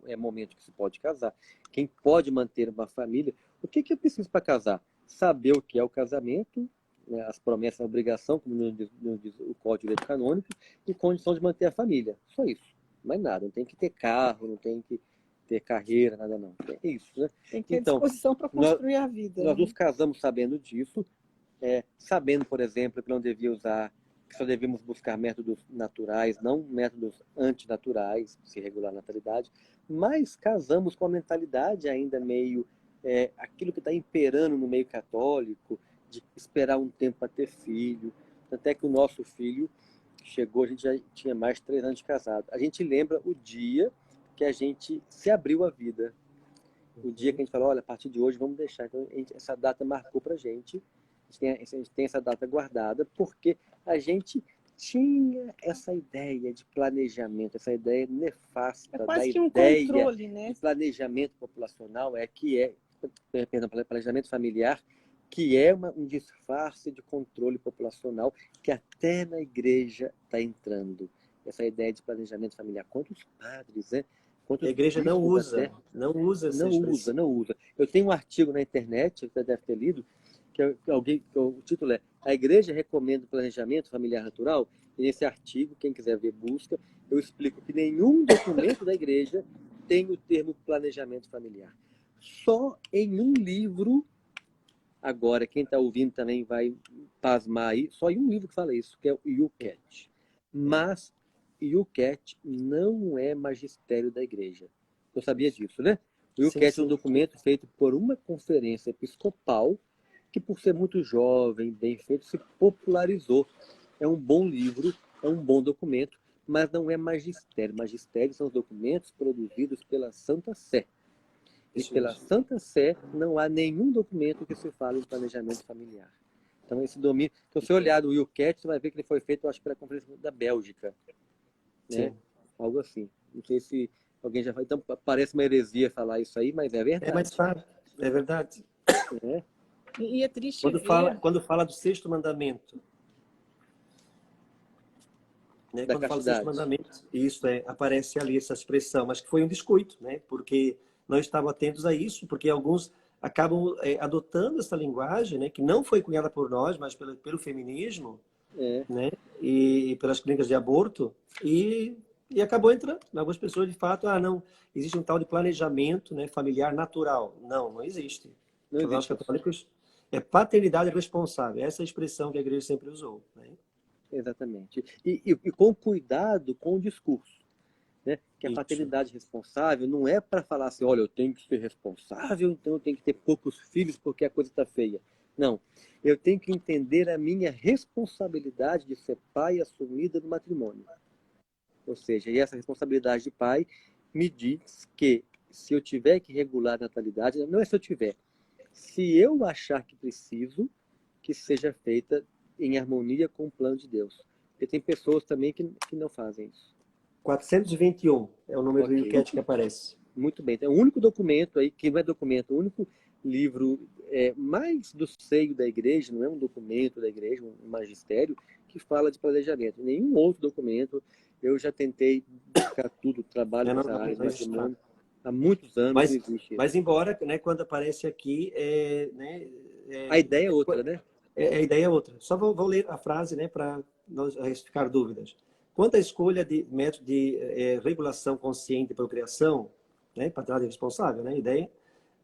é momento que se pode casar. Quem pode manter uma família, o que eu preciso para casar? Saber o que é o casamento, né, as promessas, a obrigação, como nos diz o Código de Direito Canônico, e condição de manter a família. Só isso, mais nada. Não tem que ter carro, não tem que ter carreira, nada não. É isso, né? Tem que ter disposição para construir a vida. Nós nos casamos sabendo disso, sabendo, por exemplo, que não devia usar, que só devíamos buscar métodos naturais, não métodos antinaturais, se regular a natalidade, mas casamos com a mentalidade ainda meio, aquilo que está imperando no meio católico, de esperar um tempo para ter filho. Até que o nosso filho chegou, a gente já tinha mais de 3 anos de casado. A gente lembra o dia que a gente se abriu à vida. O dia que a gente falou: olha, a partir de hoje vamos deixar. Então, essa data marcou para a gente. A gente tem essa data guardada porque a gente tinha essa ideia de planejamento, essa ideia nefasta da ideia controle, né? de planejamento populacional, planejamento familiar, que é um disfarce de controle populacional que até na igreja está entrando. Essa ideia de planejamento familiar. Quantos padres, né? A igreja não usa essa expressão. Não usa. Eu tenho um artigo na internet, você deve ter lido, o título é A Igreja Recomenda o Planejamento Familiar Natural, e nesse artigo, quem quiser ver, busca, eu explico que nenhum documento da igreja tem o termo planejamento familiar. só em um livro. Agora, quem está ouvindo também vai pasmar aí, só em um livro que fala isso, que é o YouCat. Mas YouCat não é magistério da igreja. Eu sabia disso, né? O Sim, YouCat é um sim. documento feito por uma conferência episcopal que, por ser muito jovem, bem feito, se popularizou. É um bom livro, é um bom documento, mas não é magistério. Magistério são os documentos produzidos pela Santa Sé. E Isso pela mesmo. Santa Sé não há nenhum documento que se fale em planejamento familiar. Então, esse domínio. Então, se você olhar o YouCat, você vai ver que ele foi feito, eu acho, pela Conferência da Bélgica, né? Sim. Algo assim. Não sei se alguém já falou. Então, parece uma heresia falar isso aí, mas é É, mas verdade, tá, é verdade. né? E é triste ver. Quando fala do sexto mandamento, né? Da Quando fala do sexto castidade. mandamento, isso aparece ali essa expressão, mas que foi um descuido, né? Porque não estavam atentos a isso, porque alguns acabam adotando essa linguagem, né? Que não foi cunhada por nós, mas pelo feminismo, É, né? E pelas clínicas de aborto e acabou entrando. Algumas pessoas de fato, não, existe um tal de planejamento, né? Familiar natural. Não, não existe. não Para nós existe isso. católicos é paternidade responsável. Essa é a expressão que a igreja sempre usou, né? Exatamente. E com cuidado com o discurso. Né? Que a Isso. paternidade responsável não é para falar assim, olha, eu tenho que ser responsável, então eu tenho que ter poucos filhos porque a coisa está feia. Não. Eu tenho que entender a minha responsabilidade de ser pai assumida no matrimônio. Ou seja, e essa responsabilidade de pai me diz que se eu tiver que regular a natalidade, não é se eu tiver, se eu achar que preciso, que seja feita em harmonia com o plano de Deus. Porque tem pessoas também que não fazem isso. 421 é o número do Ok. enquete que aparece. Muito bem. Então, o único documento aí, que não é documento, o único livro mais do seio da igreja, não é um documento da igreja, um magistério, que fala de planejamento. Nenhum outro documento. Eu já tentei buscar tudo, trabalho Não, nessa área de não existe nada. matrimônio há muitos anos, não existe isso. Mas embora, né, quando aparece aqui, né, A ideia é outra, né? a ideia é outra. Só vou ler a frase, né, para nós ficar dúvidas. Quanto à escolha de método de regulação consciente e procriação, né, paternidade responsável, né, ideia,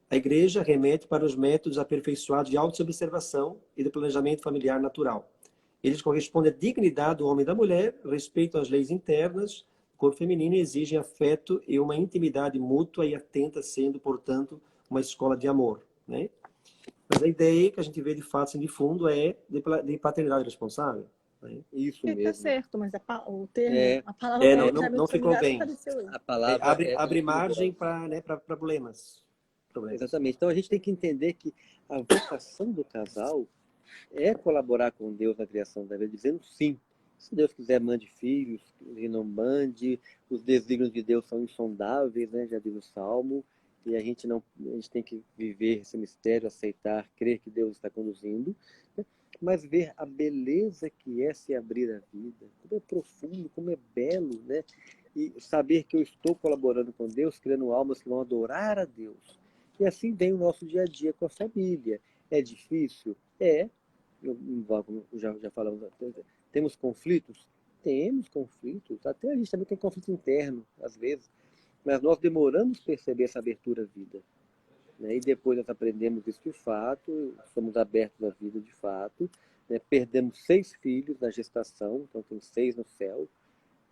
a igreja remete para os métodos aperfeiçoados de autoobservação e de planejamento familiar natural. Eles correspondem à dignidade do homem e da mulher, respeitam as leis internas do corpo feminino e exigem afeto e uma intimidade mútua e atenta, sendo, portanto, uma escola de amor, né? Mas a ideia que a gente vê de fato, assim, de fundo, é de paternidade responsável, né? Isso Está mesmo. certo, mas o termo, É, a palavra Não planejamento ficou familiar não bem. apareceu aí. a palavra é Abre margem perigosa. para, né, para problemas. Exatamente. Então a gente tem que entender que a vocação do casal é colaborar com Deus na criação da vida, dizendo sim. Se Deus quiser, mande filhos, e não mande. Os desígnios de Deus são insondáveis, né? Já diz o Salmo. E a gente tem que viver esse mistério, aceitar, crer que Deus está conduzindo, né? Mas ver a beleza que é se abrir a vida, como é profundo, como é belo, né? E saber que eu estou colaborando com Deus, criando almas que vão adorar a Deus. E assim vem o nosso dia a dia com a família. É difícil? É. Já falamos, temos conflitos? Temos conflitos. Até a gente também tem conflito interno, às vezes. Mas nós demoramos a perceber essa abertura à vida, né? E depois nós aprendemos isso de fato, somos abertos à vida de fato, né? Perdemos 6 filhos na gestação, então tem 6 no céu,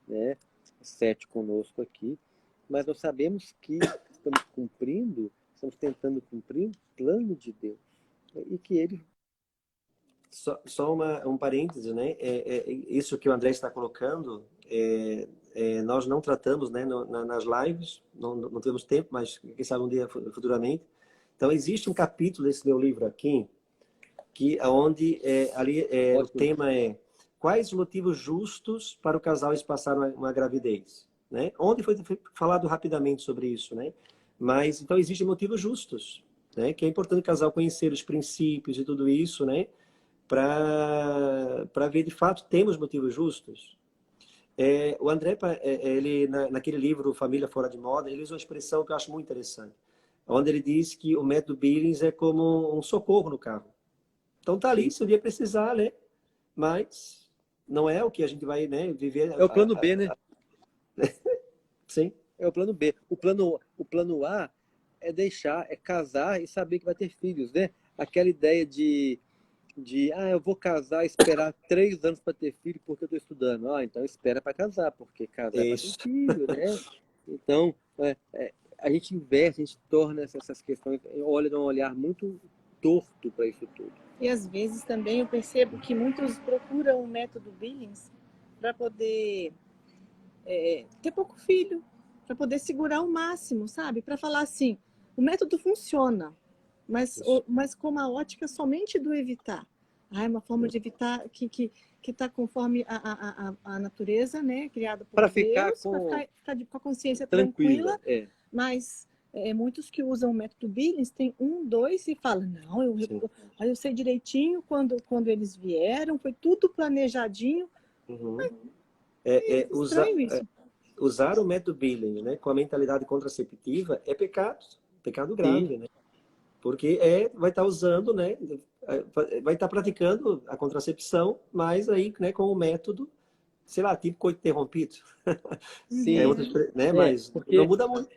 né? 7 conosco aqui. Mas nós sabemos que estamos tentando cumprir o plano de Deus, né? E que Ele Só um parêntese, né? Isso que o André está colocando, nós não tratamos, né, nas lives, não temos tempo, mas quem sabe um dia futuramente. Então, existe um capítulo desse meu livro aqui, que onde o tema é quais os motivos justos para o casal espaçar uma gravidez, né? Onde foi falado rapidamente sobre isso, né? Mas, então, existem motivos justos, né? Que é importante o casal conhecer os princípios e tudo isso, né? Para ver, de fato, temos motivos justos. O André, ele, naquele livro Família Fora de Moda, ele usa uma expressão que eu acho muito interessante, onde ele diz que o método Billings é como um socorro no carro. Então tá ali, se um dia precisar, né? Mas não é o que a gente vai, né, viver. é o plano B, né? Sim. É o plano B. O plano A é deixar, é casar e saber que vai ter filhos, né? Aquela ideia eu vou casar e esperar 3 anos para ter filho porque eu estou estudando. Então espera para casar, porque casar é para ter Isso. filho, né? Então, a gente inverte, a gente torna essas questões, olha de um olhar muito torto para isso tudo. E às vezes também eu percebo que muitos procuram o método Billings para poder ter pouco filho, para poder segurar o máximo, sabe? Para falar assim, o método funciona, mas com uma ótica somente do evitar. É uma forma de evitar que está conforme a natureza, né? Criada por Para Deus, ficar para ficar com a consciência tranquila. tranquila. Mas muitos que usam o método Billings têm 1, 2 e falam, não, eu sei direitinho quando eles vieram, foi tudo planejadinho. Uhum. Estranho isso. Usar o método Billing, né, com a mentalidade contraceptiva é pecado grave, Sim. né? Porque vai estar usando, né, vai estar praticando a contracepção, mas aí, né, com o método, sei lá, tipo coito interrompido. Sim. Né, mas porque não muda muito.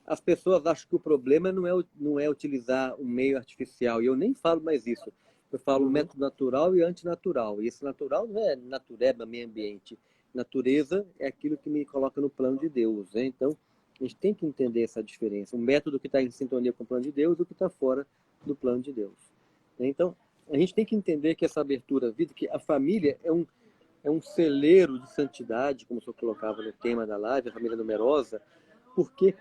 as pessoas acham que o problema não é utilizar um meio artificial, e eu nem falo mais isso. Eu falo método natural e antinatural. E esse natural não é natureba, meio ambiente. Natureza é aquilo que me coloca no plano de Deus, né? Então, a gente tem que entender essa diferença. O método que está em sintonia com o plano de Deus e o que está fora do plano de Deus. Então, a gente tem que entender que essa abertura à vida, que a família é um celeiro de santidade, como o senhor colocava no tema da live, a família numerosa, porque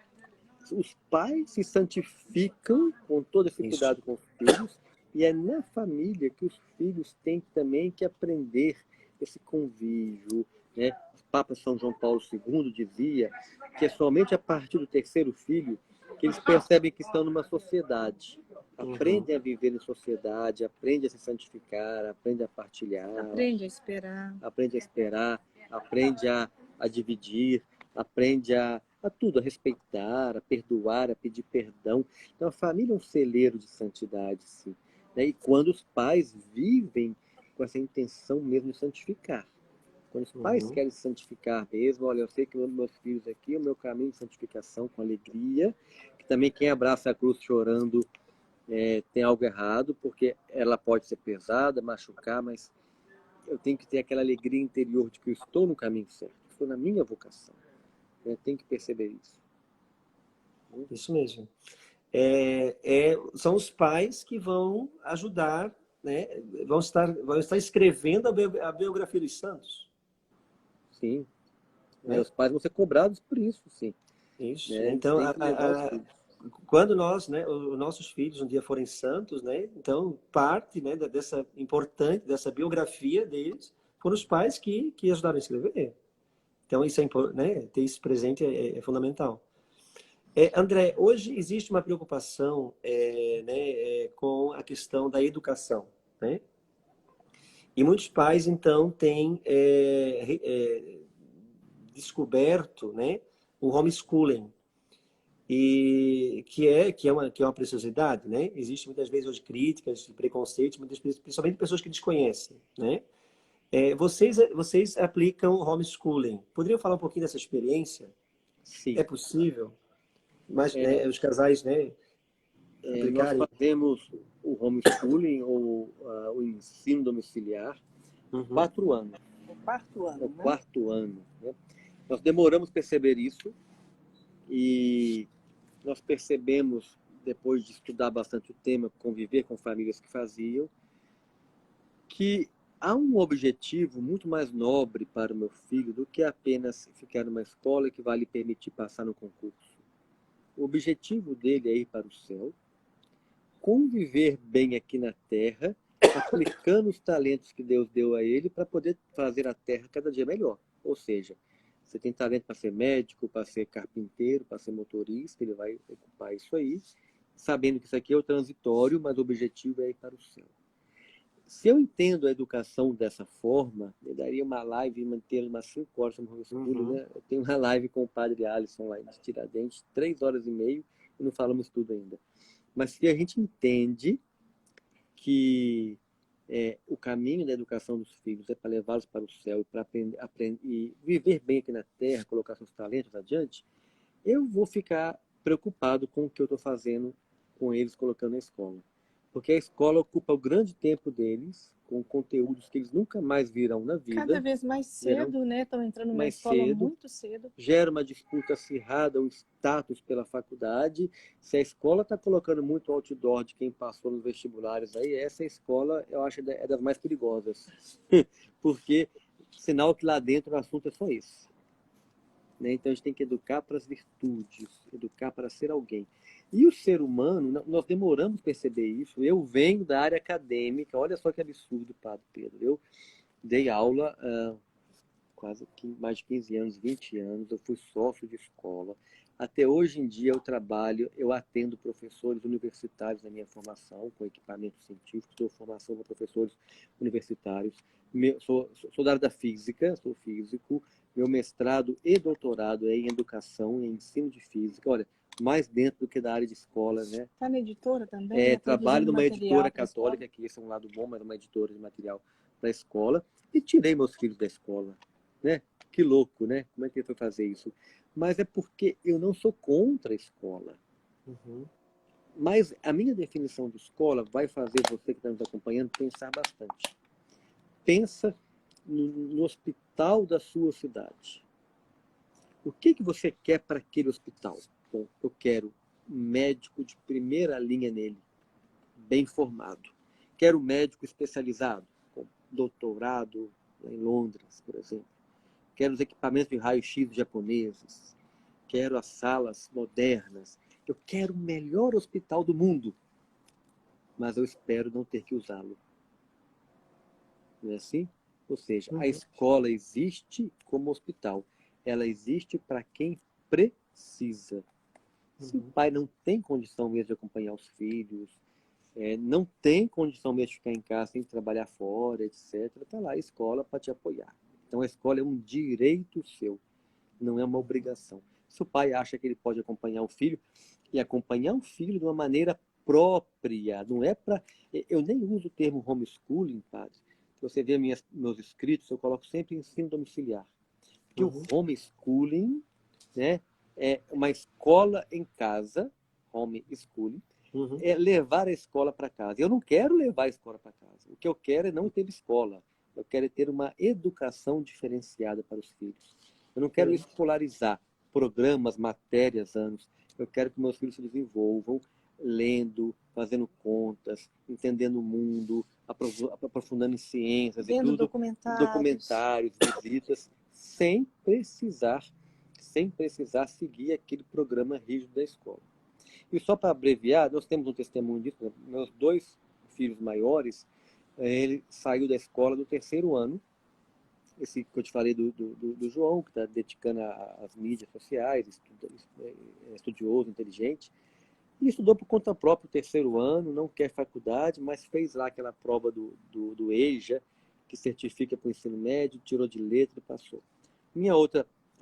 os pais se santificam com todo esse cuidado com os filhos, e é na família que os filhos têm também que aprender esse convívio, né? O Papa São João Paulo II dizia que é somente a partir do terceiro filho que eles percebem que estão numa sociedade. Aprendem a viver em sociedade, aprendem a se santificar, aprendem a partilhar. Aprende a esperar. Aprende a esperar, aprende a dividir, aprende a tudo, a respeitar, a perdoar, a pedir perdão. Então, a família é um celeiro de santidade, sim. E quando os pais vivem com essa intenção mesmo de santificar. Quando os pais querem se santificar mesmo, olha, eu sei que os meus filhos aqui, o meu caminho de santificação com alegria, que também quem abraça a cruz chorando tem algo errado, porque ela pode ser pesada, machucar, mas eu tenho que ter aquela alegria interior de que eu estou no caminho certo, estou na minha vocação. Eu tenho que perceber isso. Isso mesmo. São os pais que vão ajudar, né? Vão estar escrevendo a biografia dos santos. Sim. Os pais vão ser cobrados por isso, sim. Isso. Então, quando nós, né, os nossos filhos um dia forem santos, né? Então, parte, né, dessa biografia deles foram os pais que ajudaram a escrever. Então, isso né, ter isso presente é fundamental. André, hoje existe uma preocupação com a questão da educação, né? E muitos pais, então, têm descoberto, né, o homeschooling, e que é uma preciosidade, né? Existe muitas vezes hoje críticas, preconceitos, principalmente pessoas que desconhecem, né? Vocês aplicam homeschooling. Poderiam falar um pouquinho dessa experiência? Sim. É possível? Mas os casais, né, aplicarem? Nós fazemos o homeschooling, ou o ensino domiciliar, 4 anos. O quarto ano, o quarto ano, né? Nós demoramos a perceber isso, e nós percebemos, depois de estudar bastante o tema, conviver com famílias que faziam, que há um objetivo muito mais nobre para o meu filho do que apenas ficar numa escola que vai lhe permitir passar no concurso. O objetivo dele é ir para o céu, conviver bem aqui na terra, aplicando os talentos que Deus deu a ele para poder fazer a terra cada dia melhor. Ou seja, você tem talento para ser médico, para ser carpinteiro, para ser motorista, ele vai ocupar isso aí, sabendo que isso aqui é o transitório, mas o objetivo é ir para o céu. Se eu entendo a educação dessa forma, eu daria uma live inteira, umas 5 horas sobre homeschooling, né? Eu tenho uma live com o padre Alisson lá de Tiradentes, 3 horas e meia, e não falamos tudo ainda. Mas se a gente entende que o caminho da educação dos filhos é para levá-los para o céu, para aprender e viver bem aqui na terra, colocar seus talentos adiante, eu vou ficar preocupado com o que eu estou fazendo com eles, colocando na escola. Porque a escola ocupa o grande tempo deles, com conteúdos que eles nunca mais virão na vida. Cada vez mais cedo, né? Estão entrando na mais escola cedo, muito cedo. gera uma disputa acirrada, um status pela faculdade. Se a escola está colocando muito outdoor de quem passou nos vestibulares aí, essa escola, eu acho, é das mais perigosas. Porque sinal que lá dentro o assunto é só esse. Né? Então a gente tem que educar para as virtudes, educar para ser alguém. E o ser humano, nós demoramos a perceber isso. Eu venho da área acadêmica, olha só que absurdo, Padre Pedro. Eu dei aula quase mais de 15 anos, 20 anos, eu fui sócio de escola. Até hoje em dia eu trabalho, eu atendo professores universitários na minha formação, com equipamentos científicos, dou formação para professores universitários. Sou da área da física, sou físico, meu mestrado e doutorado é em educação, em ensino de física. Olha, mais dentro do que da área de escola, né? Está na editora também? Né? Trabalho numa editora para católica, que esse é um lado bom, mas uma editora de material para a escola, e tirei meus filhos da escola, né? Que louco, né? Como é que ele foi fazer isso? Mas é porque eu não sou contra a escola. Mas a minha definição de escola vai fazer você que está nos acompanhando pensar bastante. Pensa no hospital da sua cidade. O que você quer para aquele hospital? Bom, eu quero um médico de primeira linha nele, bem formado. Quero um médico especializado, com doutorado em Londres, por exemplo. Quero os equipamentos de raio-x japoneses. Quero as salas modernas. Eu quero o melhor hospital do mundo. Mas eu espero não ter que usá-lo. Não é assim? Ou seja, a escola existe como hospital. Ela existe para quem precisa. Se o pai não tem condição mesmo de acompanhar os filhos, não tem condição mesmo de ficar em casa, tem que trabalhar fora, etc., está lá a escola para te apoiar. Então a escola é um direito seu, não é uma obrigação. Se o pai acha que ele pode acompanhar o filho, e acompanhar o filho de uma maneira própria, não é para... Eu nem uso o termo homeschooling, padre. Se você vê meus escritos, eu coloco sempre ensino domiciliar. Porque o homeschooling, né, é uma escola em casa, homeschooling, é levar a escola para casa. Eu não quero levar a escola para casa. O que eu quero é não ter escola. Eu quero ter uma educação diferenciada para os filhos. Eu não quero escolarizar programas, matérias, anos. Eu quero que meus filhos se desenvolvam lendo, fazendo contas, entendendo o mundo, aprofundando em ciências e tudo, documentários, visitas, sem precisar seguir aquele programa rígido da escola. E só para abreviar, nós temos um testemunho disso. Meus 2 filhos maiores, ele saiu da escola no 3º ano, esse que eu te falei do João, que está dedicando às mídias sociais, estudioso, inteligente, e estudou por conta própria o 3º ano, não quer faculdade, mas fez lá aquela prova do EJA, que certifica para o ensino médio, tirou de letra e passou.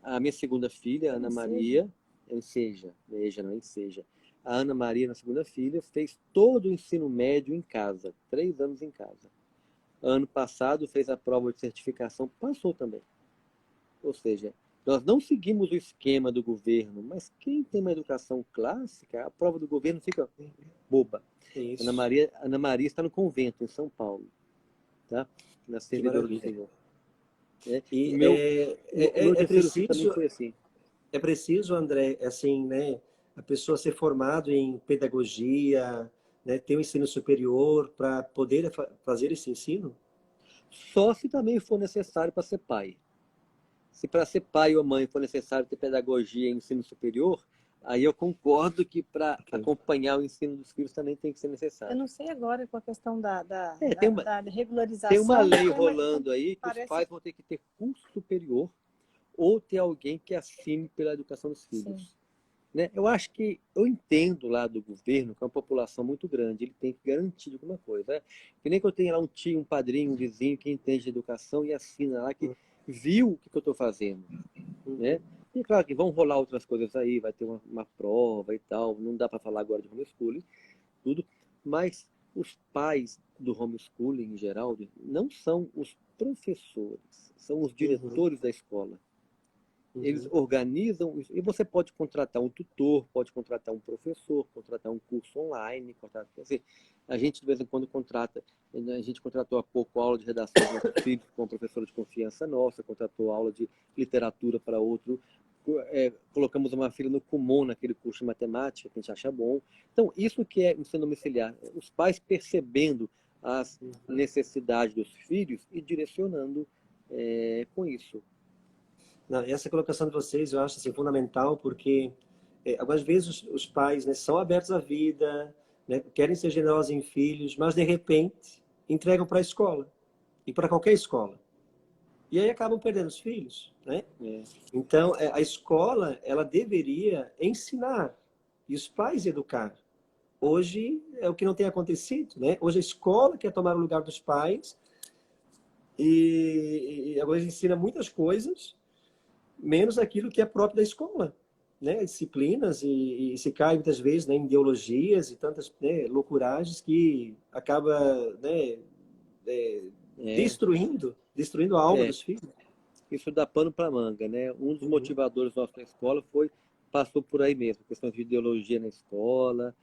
A minha segunda filha, Ana Maria, EJA não é EJA. A Ana Maria, na segunda filha, fez todo o ensino médio em casa, 3 anos em casa. Ano passado fez a prova de certificação, passou também. Ou seja, nós não seguimos o esquema do governo, mas quem tem uma educação clássica, a prova do governo fica boba. Ana Maria está no convento, em São Paulo. Tá? Na servidora do Senhor. E é preciso, André, assim, né, a pessoa ser formado em pedagogia, né, ter um ensino superior para poder fazer esse ensino? Só se também for necessário para ser pai. Se para ser pai ou mãe for necessário ter pedagogia e ensino superior, aí eu concordo que para acompanhar o ensino dos filhos também tem que ser necessário. Eu não sei agora com a questão da regularização. Tem uma lei rolando aí que os pais vão ter que ter curso superior ou ter alguém que assine pela educação dos filhos. Né? Eu acho que, eu entendo lá do governo, que é uma população muito grande, ele tem que garantir alguma coisa. Né? Que nem que eu tenha lá um tio, um padrinho, um vizinho que entende de educação e assina lá, que viu o que eu estou fazendo. Né? E claro que vão rolar outras coisas aí, vai ter uma prova e tal, não dá para falar agora de homeschooling, tudo, mas os pais do homeschooling em geral não são os professores, são os diretores da escola. Eles organizam isso. E você pode contratar um tutor, pode contratar um professor, contratar um curso online, quer dizer, a gente de vez em quando contrata. A gente contratou há pouco aula de redação dos nossos filhos com uma professora de confiança nossa, contratou aula de literatura para outro. Colocamos uma filha no Kumon, naquele curso de matemática, que a gente acha bom. Então, isso que é ensino domiciliar. Os pais percebendo as necessidades dos filhos e direcionando com isso. Não, essa colocação de vocês eu acho assim, fundamental, porque algumas vezes os pais, né, são abertos à vida, né, querem ser generosos em filhos, mas de repente entregam para a escola, e para qualquer escola. E aí acabam perdendo os filhos, né? Então, a escola, ela deveria ensinar e os pais educar. Hoje é o que não tem acontecido, né? Hoje a escola quer tomar o lugar dos pais e agora ensina muitas coisas, menos aquilo que é próprio da escola, né? Disciplinas e se cai muitas vezes, né, em ideologias e tantas, né, loucuragens que acaba, né, destruindo a alma dos filhos. Isso dá pano para manga, né? Um dos motivadores nossos na escola passou por aí mesmo, questão de ideologia na escola,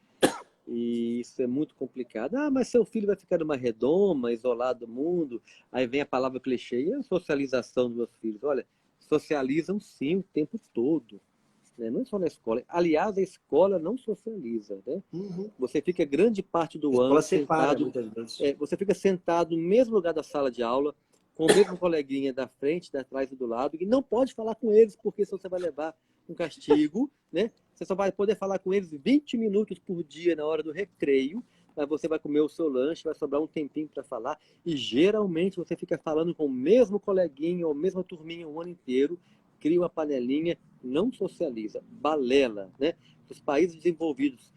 e isso é muito complicado. Ah, mas seu filho vai ficar numa redoma, isolado do mundo. Aí vem a palavra clichê, e a socialização dos meus filhos. Olha, socializam sim o tempo todo, né? Não é só na escola. Aliás, a escola não socializa, né? Você fica grande parte do ano sentado, muitas vezes. você fica sentado no mesmo lugar da sala de aula, com o mesmo coleguinha da frente, da trás e do lado, e não pode falar com eles, porque senão você vai levar um castigo, né? Você só vai poder falar com eles 20 minutos por dia na hora do recreio, mas você vai comer o seu lanche, vai sobrar um tempinho para falar, e geralmente você fica falando com o mesmo coleguinha ou a mesma turminha o ano inteiro, cria uma panelinha, não socializa, balela, né? Os países desenvolvidos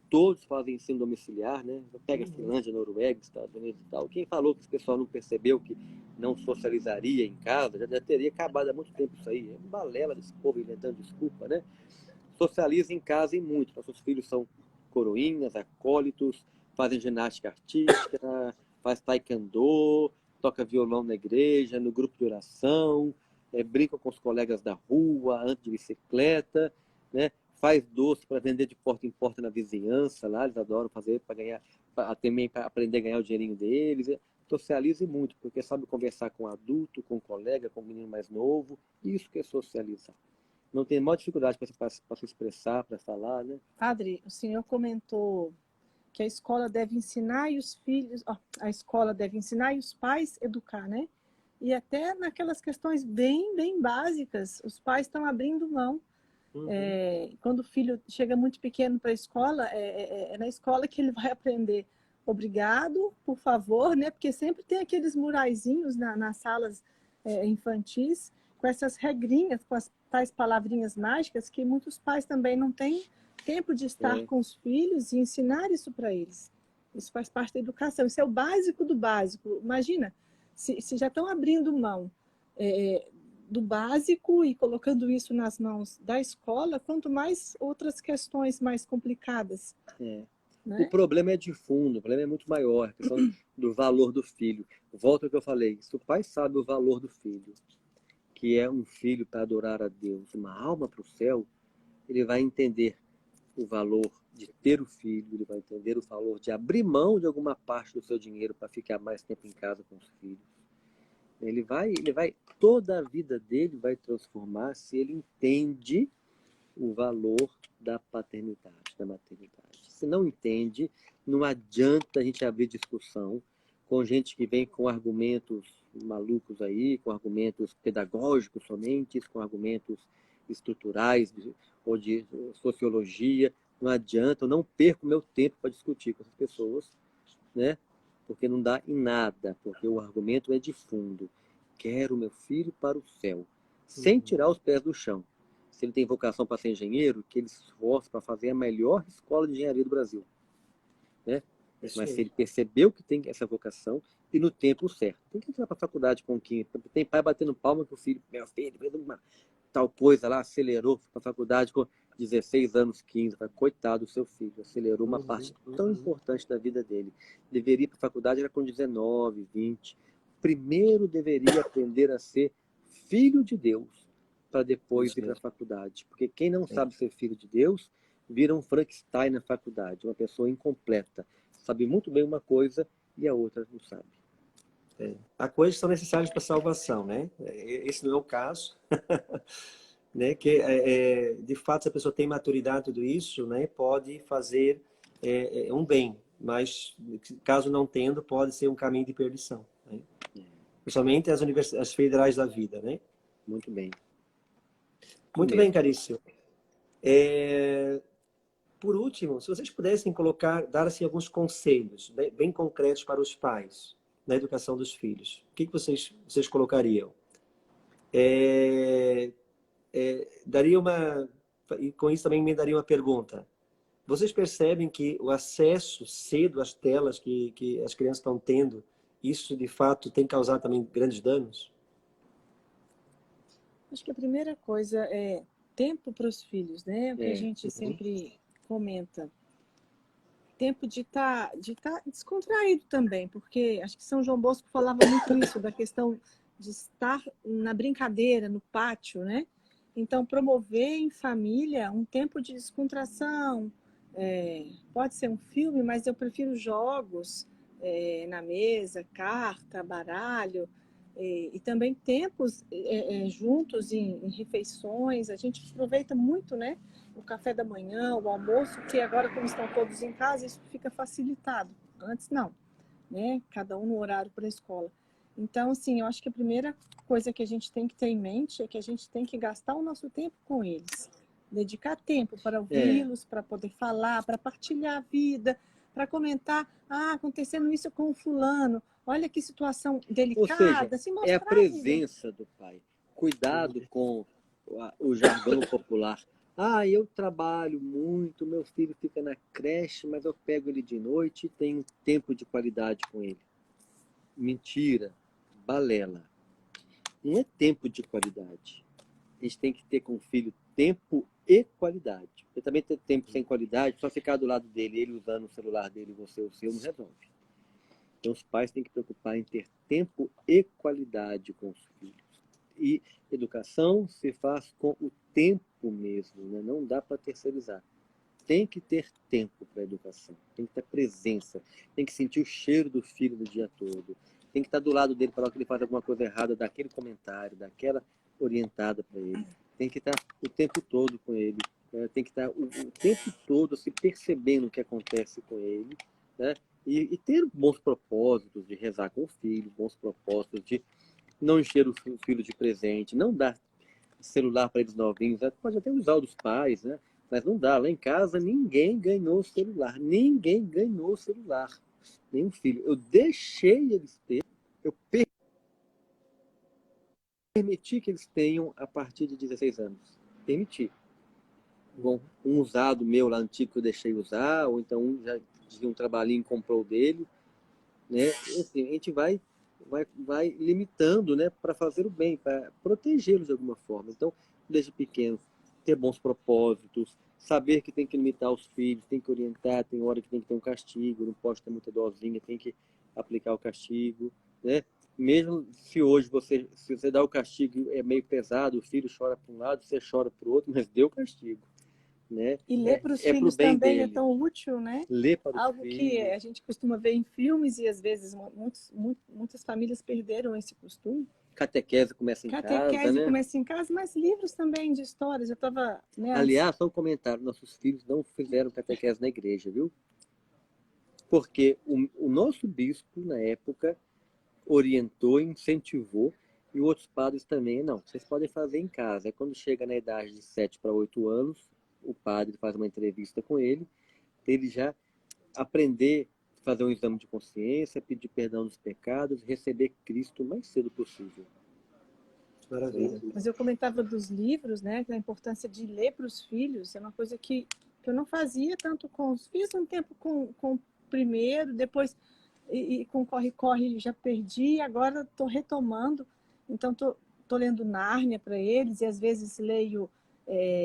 todos fazem ensino domiciliar, né? Pega a Finlândia, Noruega, Estados Unidos e tal. Quem falou que esse pessoal não percebeu que não socializaria em casa, já teria acabado há muito tempo isso aí. É uma balela desse povo inventando desculpa, né? Socializa em casa e muito. Nossos filhos são coroinhas, acólitos, fazem ginástica artística, faz taekwondo, toca violão na igreja, no grupo de oração, brinca com os colegas da rua, anda de bicicleta, né? Faz doce para vender de porta em porta na vizinhança, lá eles adoram fazer para ganhar, também para aprender a ganhar o dinheirinho deles. Socialize muito, porque sabe conversar com adulto, com colega, com menino mais novo, isso que é socializar. Não tem maior dificuldade para se expressar, para falar, né? Padre, o senhor comentou que a escola deve ensinar e os filhos, a escola deve ensinar e os pais educar, né? E até naquelas questões bem básicas, os pais estão abrindo mão. Quando o filho chega muito pequeno para a escola, é na escola que ele vai aprender obrigado, por favor, né? Porque sempre tem aqueles muraizinhos nas salas infantis, com essas regrinhas, com as tais palavrinhas mágicas, que muitos pais também não têm tempo de estar com os filhos e ensinar isso para eles. Isso faz parte da educação, isso é o básico do básico. Imagina, se já estão abrindo mão do básico e colocando isso nas mãos da escola, quanto mais outras questões mais complicadas. Né? O problema é de fundo, o problema é muito maior, a questão do valor do filho. Volta ao que eu falei, se o pai sabe o valor do filho, que é um filho para adorar a Deus, uma alma para o céu, ele vai entender o valor de ter o filho, ele vai entender o valor de abrir mão de alguma parte do seu dinheiro para ficar mais tempo em casa com os filhos. Ele vai, toda a vida dele vai transformar se ele entende o valor da paternidade, da maternidade. Se não entende, não adianta a gente abrir discussão com gente que vem com argumentos malucos aí, com argumentos pedagógicos somente, com argumentos estruturais ou de sociologia. Não adianta, eu não perco meu tempo para discutir com essas pessoas, né? Porque não dá em nada, porque o argumento é de fundo. Quero meu filho para o céu, sem tirar os pés do chão. Se ele tem vocação para ser engenheiro, que ele se esforce para fazer a melhor escola de engenharia do Brasil, né? Mas se ele percebeu que tem essa vocação e no tempo certo. Tem que entrar para a faculdade com 15. Tem pai batendo palma que o filho, meu filho, fez uma tal coisa lá, acelerou para a faculdade com 16 anos, 15. Coitado do seu filho, acelerou uma parte tão importante da vida dele. Deveria ir para a faculdade, era com 19, 20. Primeiro deveria aprender a ser filho de Deus, para depois Isso ir para a mesmo. faculdade. Porque quem não Sim. sabe ser filho de Deus vira um Frankenstein na faculdade, uma pessoa incompleta. Sabe muito bem uma coisa e a outra não sabe. Há coisas que são necessárias para a salvação, né? Esse não é o caso. Né? Que de fato, se a pessoa tem maturidade tudo isso, né, pode fazer um bem, mas caso não tendo, pode ser um caminho de perdição, né? Principalmente as federais da vida, né? Muito bem. Muito bem, Carício. Por último, se vocês pudessem dar assim, alguns conselhos bem concretos para os pais na educação dos filhos, o que vocês colocariam? Daria uma... E com isso também me daria uma pergunta. Vocês percebem que o acesso cedo às telas que as crianças estão tendo, isso de fato tem causado também grandes danos? Acho que a primeira coisa é tempo para os filhos, né? O que a gente sempre comenta. Tempo de tá descontraído também, porque acho que São João Bosco falava muito isso, da questão de estar na brincadeira, no pátio, né? Então, promover em família um tempo de descontração, pode ser um filme, mas eu prefiro jogos na mesa, carta, baralho, e também tempos juntos em refeições. A gente aproveita muito, né? O café da manhã, o almoço, que agora, como estão todos em casa, isso fica facilitado. Antes, não, né? Cada um no horário para a escola. Então, assim, eu acho que a primeira coisa que a gente tem que ter em mente é que a gente tem que gastar o nosso tempo com eles. Dedicar tempo para ouvi-los, para poder falar, para partilhar a vida, para comentar, acontecendo isso com o fulano, olha que situação delicada, Ou seja, se é a mostrar a vida. presença do pai. Cuidado com o jargão popular. Eu trabalho muito, meu filho fica na creche, mas eu pego ele de noite e tenho tempo de qualidade com ele. Mentira, balela. Não é tempo de qualidade. A gente tem que ter com o filho tempo e qualidade. Porque também ter tempo sem qualidade, só ficar do lado dele, ele usando o celular dele e você o seu, não resolve. Então os pais têm que preocupar em ter tempo e qualidade com os filhos. E educação se faz com o tempo mesmo, né? Não dá para terceirizar. Tem que ter tempo para a educação, tem que ter presença, tem que sentir o cheiro do filho no dia todo, tem que estar do lado dele para que ele faz alguma coisa errada, daquele comentário, daquela orientada para ele, tem que estar o tempo todo com ele, né? Tem que estar o tempo todo se percebendo o que acontece com ele, né? E ter bons propósitos de rezar com o filho, bons propósitos de não encher o filho de presente, não dar celular para eles novinhos, pode até usar o dos pais, né? Mas não dá. Lá em casa ninguém ganhou celular. Ninguém ganhou celular. Nenhum filho. Eu deixei eles ter. Eu permiti que eles tenham a partir de 16 anos. Permiti. Bom, um usado meu lá antigo que eu deixei usar, ou então um já tinha um trabalhinho e comprou dele, né? E assim, a gente vai limitando, né, para fazer o bem, para protegê-los de alguma forma. Então, desde pequeno, ter bons propósitos, saber que tem que limitar os filhos, tem que orientar, tem hora que tem que ter um castigo, não pode ter muita dorzinha, tem que aplicar o castigo, né? Mesmo se hoje se você dá o castigo é meio pesado, o filho chora para um lado, você chora para o outro, mas deu o castigo, né? E ler para os pro filhos bem também dele. é tão útil, né? Ler para os Algo que filhos. a gente costuma ver em filmes e às vezes muitas famílias perderam esse costume. Catequese começa em Catequese casa, né? começa em casa, mas livros também de histórias. Eu estava, né, Aliás, só um comentário, nossos filhos não fizeram catequese na igreja, viu? Porque o nosso bispo, na época, orientou, incentivou, e outros padres também, não, vocês podem fazer em casa. Aí quando chega na idade de 7 para 8 anos, o padre faz uma entrevista com ele já aprender a fazer um exame de consciência, pedir perdão dos pecados, receber Cristo o mais cedo possível. Maravilha. Mas eu comentava dos livros, né, que a importância de ler para os filhos é uma coisa que eu não fazia tanto com os filhos, um tempo com o primeiro, depois e com corre-corre já perdi, agora estou retomando. Então estou lendo Nárnia para eles e às vezes leio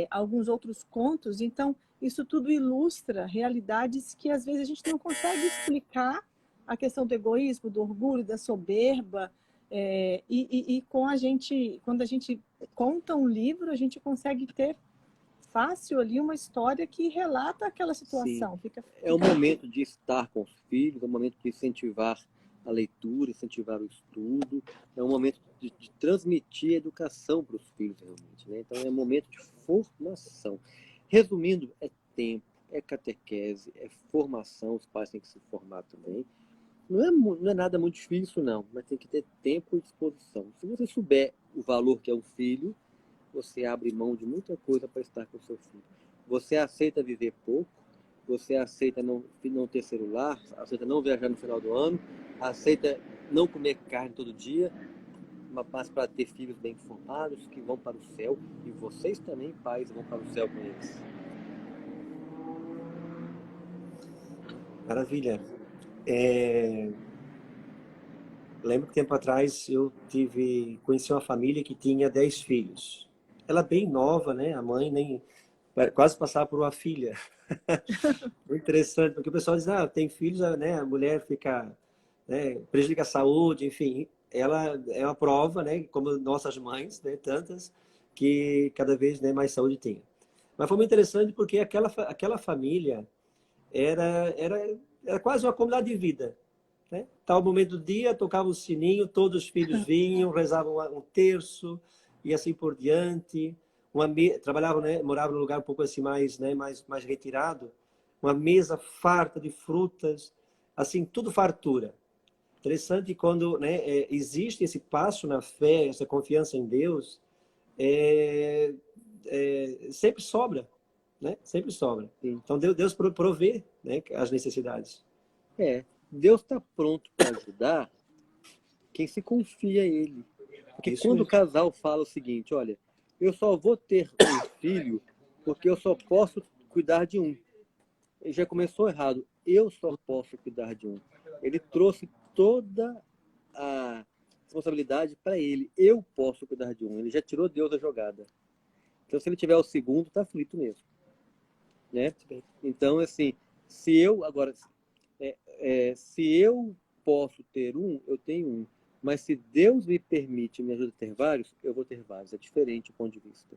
alguns outros contos. Então isso tudo ilustra realidades que às vezes a gente não consegue explicar, a questão do egoísmo, do orgulho, da soberba, E quando a gente conta um livro, a gente consegue ter fácil ali uma história que relata aquela situação. Sim. É o momento de estar com os filhos, é o momento de incentivar a leitura, incentivar o estudo, é um momento de transmitir educação para os filhos realmente, né? Então é um momento de formação. Resumindo, é tempo, é catequese, é formação, os pais têm que se formar também. Não é nada muito difícil, não, mas tem que ter tempo e disposição. Se você souber o valor que é um filho, você abre mão de muita coisa para estar com o seu filho. Você aceita viver pouco, você aceita não ter celular, aceita não viajar no final do ano, aceita não comer carne todo dia, mas para ter filhos bem formados, que vão para o céu, e vocês também, pais, vão para o céu com eles. Maravilha. Lembro que tempo atrás eu conheci uma família que tinha 10 filhos. Ela bem nova, né? A mãe nem quase passava por uma filha. Muito interessante, porque o pessoal diz, tem filhos, né? A mulher fica, né, prejudica a saúde, enfim. Ela é uma prova, né? Como nossas mães, né? Tantas, que cada vez, né, mais saúde tinha. Mas foi muito interessante porque aquela família era quase uma comunidade de vida. Né? Tal momento do dia, tocava o sininho, todos os filhos vinham, rezavam um terço e assim por diante. Trabalhavam, né? Moravam num lugar um pouco assim mais, né? mais retirado. Uma mesa farta de frutas, assim, tudo fartura. Interessante quando, né, existe esse passo na fé, essa confiança em Deus, sempre sobra, né? Sempre sobra. Então Deus provê, né, as necessidades. Deus está pronto para ajudar quem se confia a Ele. Porque Isso quando mesmo. o casal fala o seguinte, olha, eu só vou ter um filho porque eu só posso cuidar de um. Ele já começou errado. Eu só posso cuidar de um. Ele trouxe toda a responsabilidade para ele. Eu posso cuidar de um. Ele já tirou Deus da jogada. Então, se ele tiver o segundo, tá frito mesmo. Né? Então, assim, se eu posso ter um, eu tenho um. Mas se Deus me permite, me ajuda a ter vários, eu vou ter vários. É diferente o ponto de vista.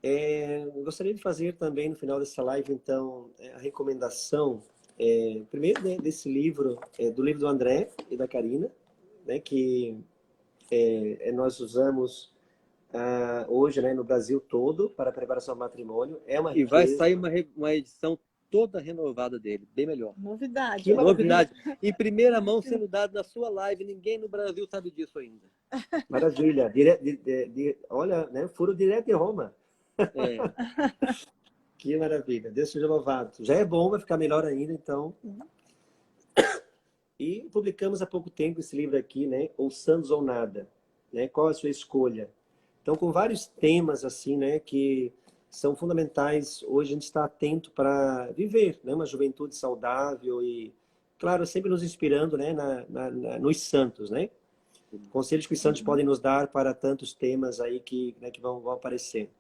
Eu gostaria de fazer também no final dessa live, então, a recomendação, primeiro, né, desse livro, do livro do André e da Karina, né, que nós usamos hoje, né, no Brasil todo para a preparação ao matrimônio. É uma E vai riqueza. sair uma edição toda renovada dele, bem melhor. Novidade. Que Novidade. Em primeira mão sendo dado na sua live, ninguém no Brasil sabe disso ainda. Maravilha. Olha, né, furo direto de Roma. Que maravilha. Deus seja louvado. Já é bom, vai ficar melhor ainda, então. E publicamos há pouco tempo esse livro aqui, né? Ouçamos ou Nada. Né? Qual a sua escolha? Então, com vários temas, assim, né? Que são fundamentais. Hoje a gente está atento para viver, né? Uma juventude saudável e, claro, sempre nos inspirando, né? Nos santos, né? Conselhos que os santos podem nos dar para tantos temas aí que vão aparecendo.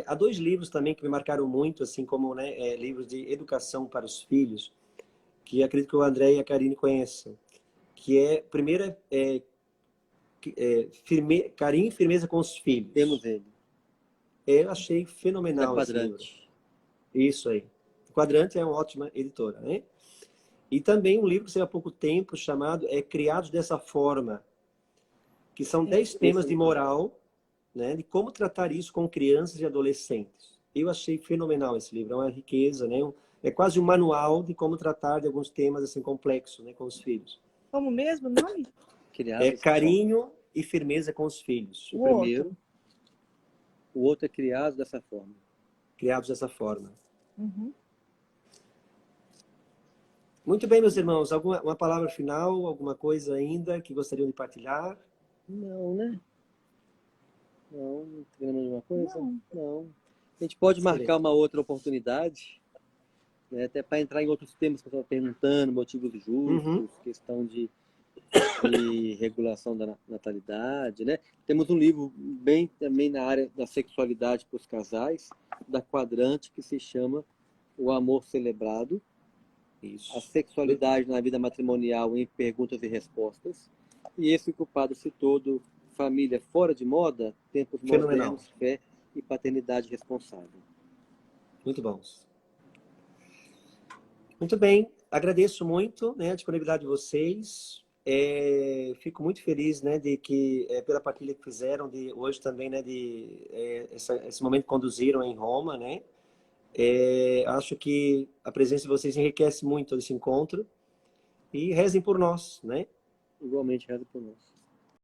Há 2 livros também que me marcaram muito, assim como, né, livros de educação para os filhos, que acredito que o André e a Karine conheçam, que primeiro Carinho e Firmeza com os Filhos. Temos ele. Eu achei fenomenal Da esse livro. Quadrante. Isso aí. O Quadrante é uma ótima editora, né? E também um livro que saiu há pouco tempo chamado Criados Dessa Forma, que são 10 temas de moral, né, de como tratar isso com crianças e adolescentes. Eu achei fenomenal esse livro, é uma riqueza, né? É quase um manual de como tratar de alguns temas assim complexos, né, com os filhos. Como mesmo o nome? Carinho e Firmeza com os Filhos. O primeiro. O outro é Criados Dessa Forma. Criados dessa forma. Uhum. Muito bem, meus irmãos. Uma palavra final, alguma coisa ainda que gostariam de partilhar? Não, né? Não tem nenhuma coisa? Não. A gente pode marcar uma outra oportunidade, né? Até para entrar em outros temas que eu estava perguntando, motivos justos, questão de regulação da natalidade, né? Temos um livro bem também na área da sexualidade para os casais, da Quadrante, que se chama O Amor Celebrado, Isso. A sexualidade na vida matrimonial em perguntas e respostas. E esse que o padre citou do Família Fora de Moda, Tempos Fenomenal. Modernos, Fé e Paternidade Responsável. Muito bons. Muito bem, agradeço muito, né, a disponibilidade de vocês. Fico muito feliz, né, de que pela partilha que fizeram de hoje também, né, de esse momento que conduziram em Roma, né. Acho que a presença de vocês enriquece muito esse encontro e rezem por nós, né. Igualmente, reza por nós.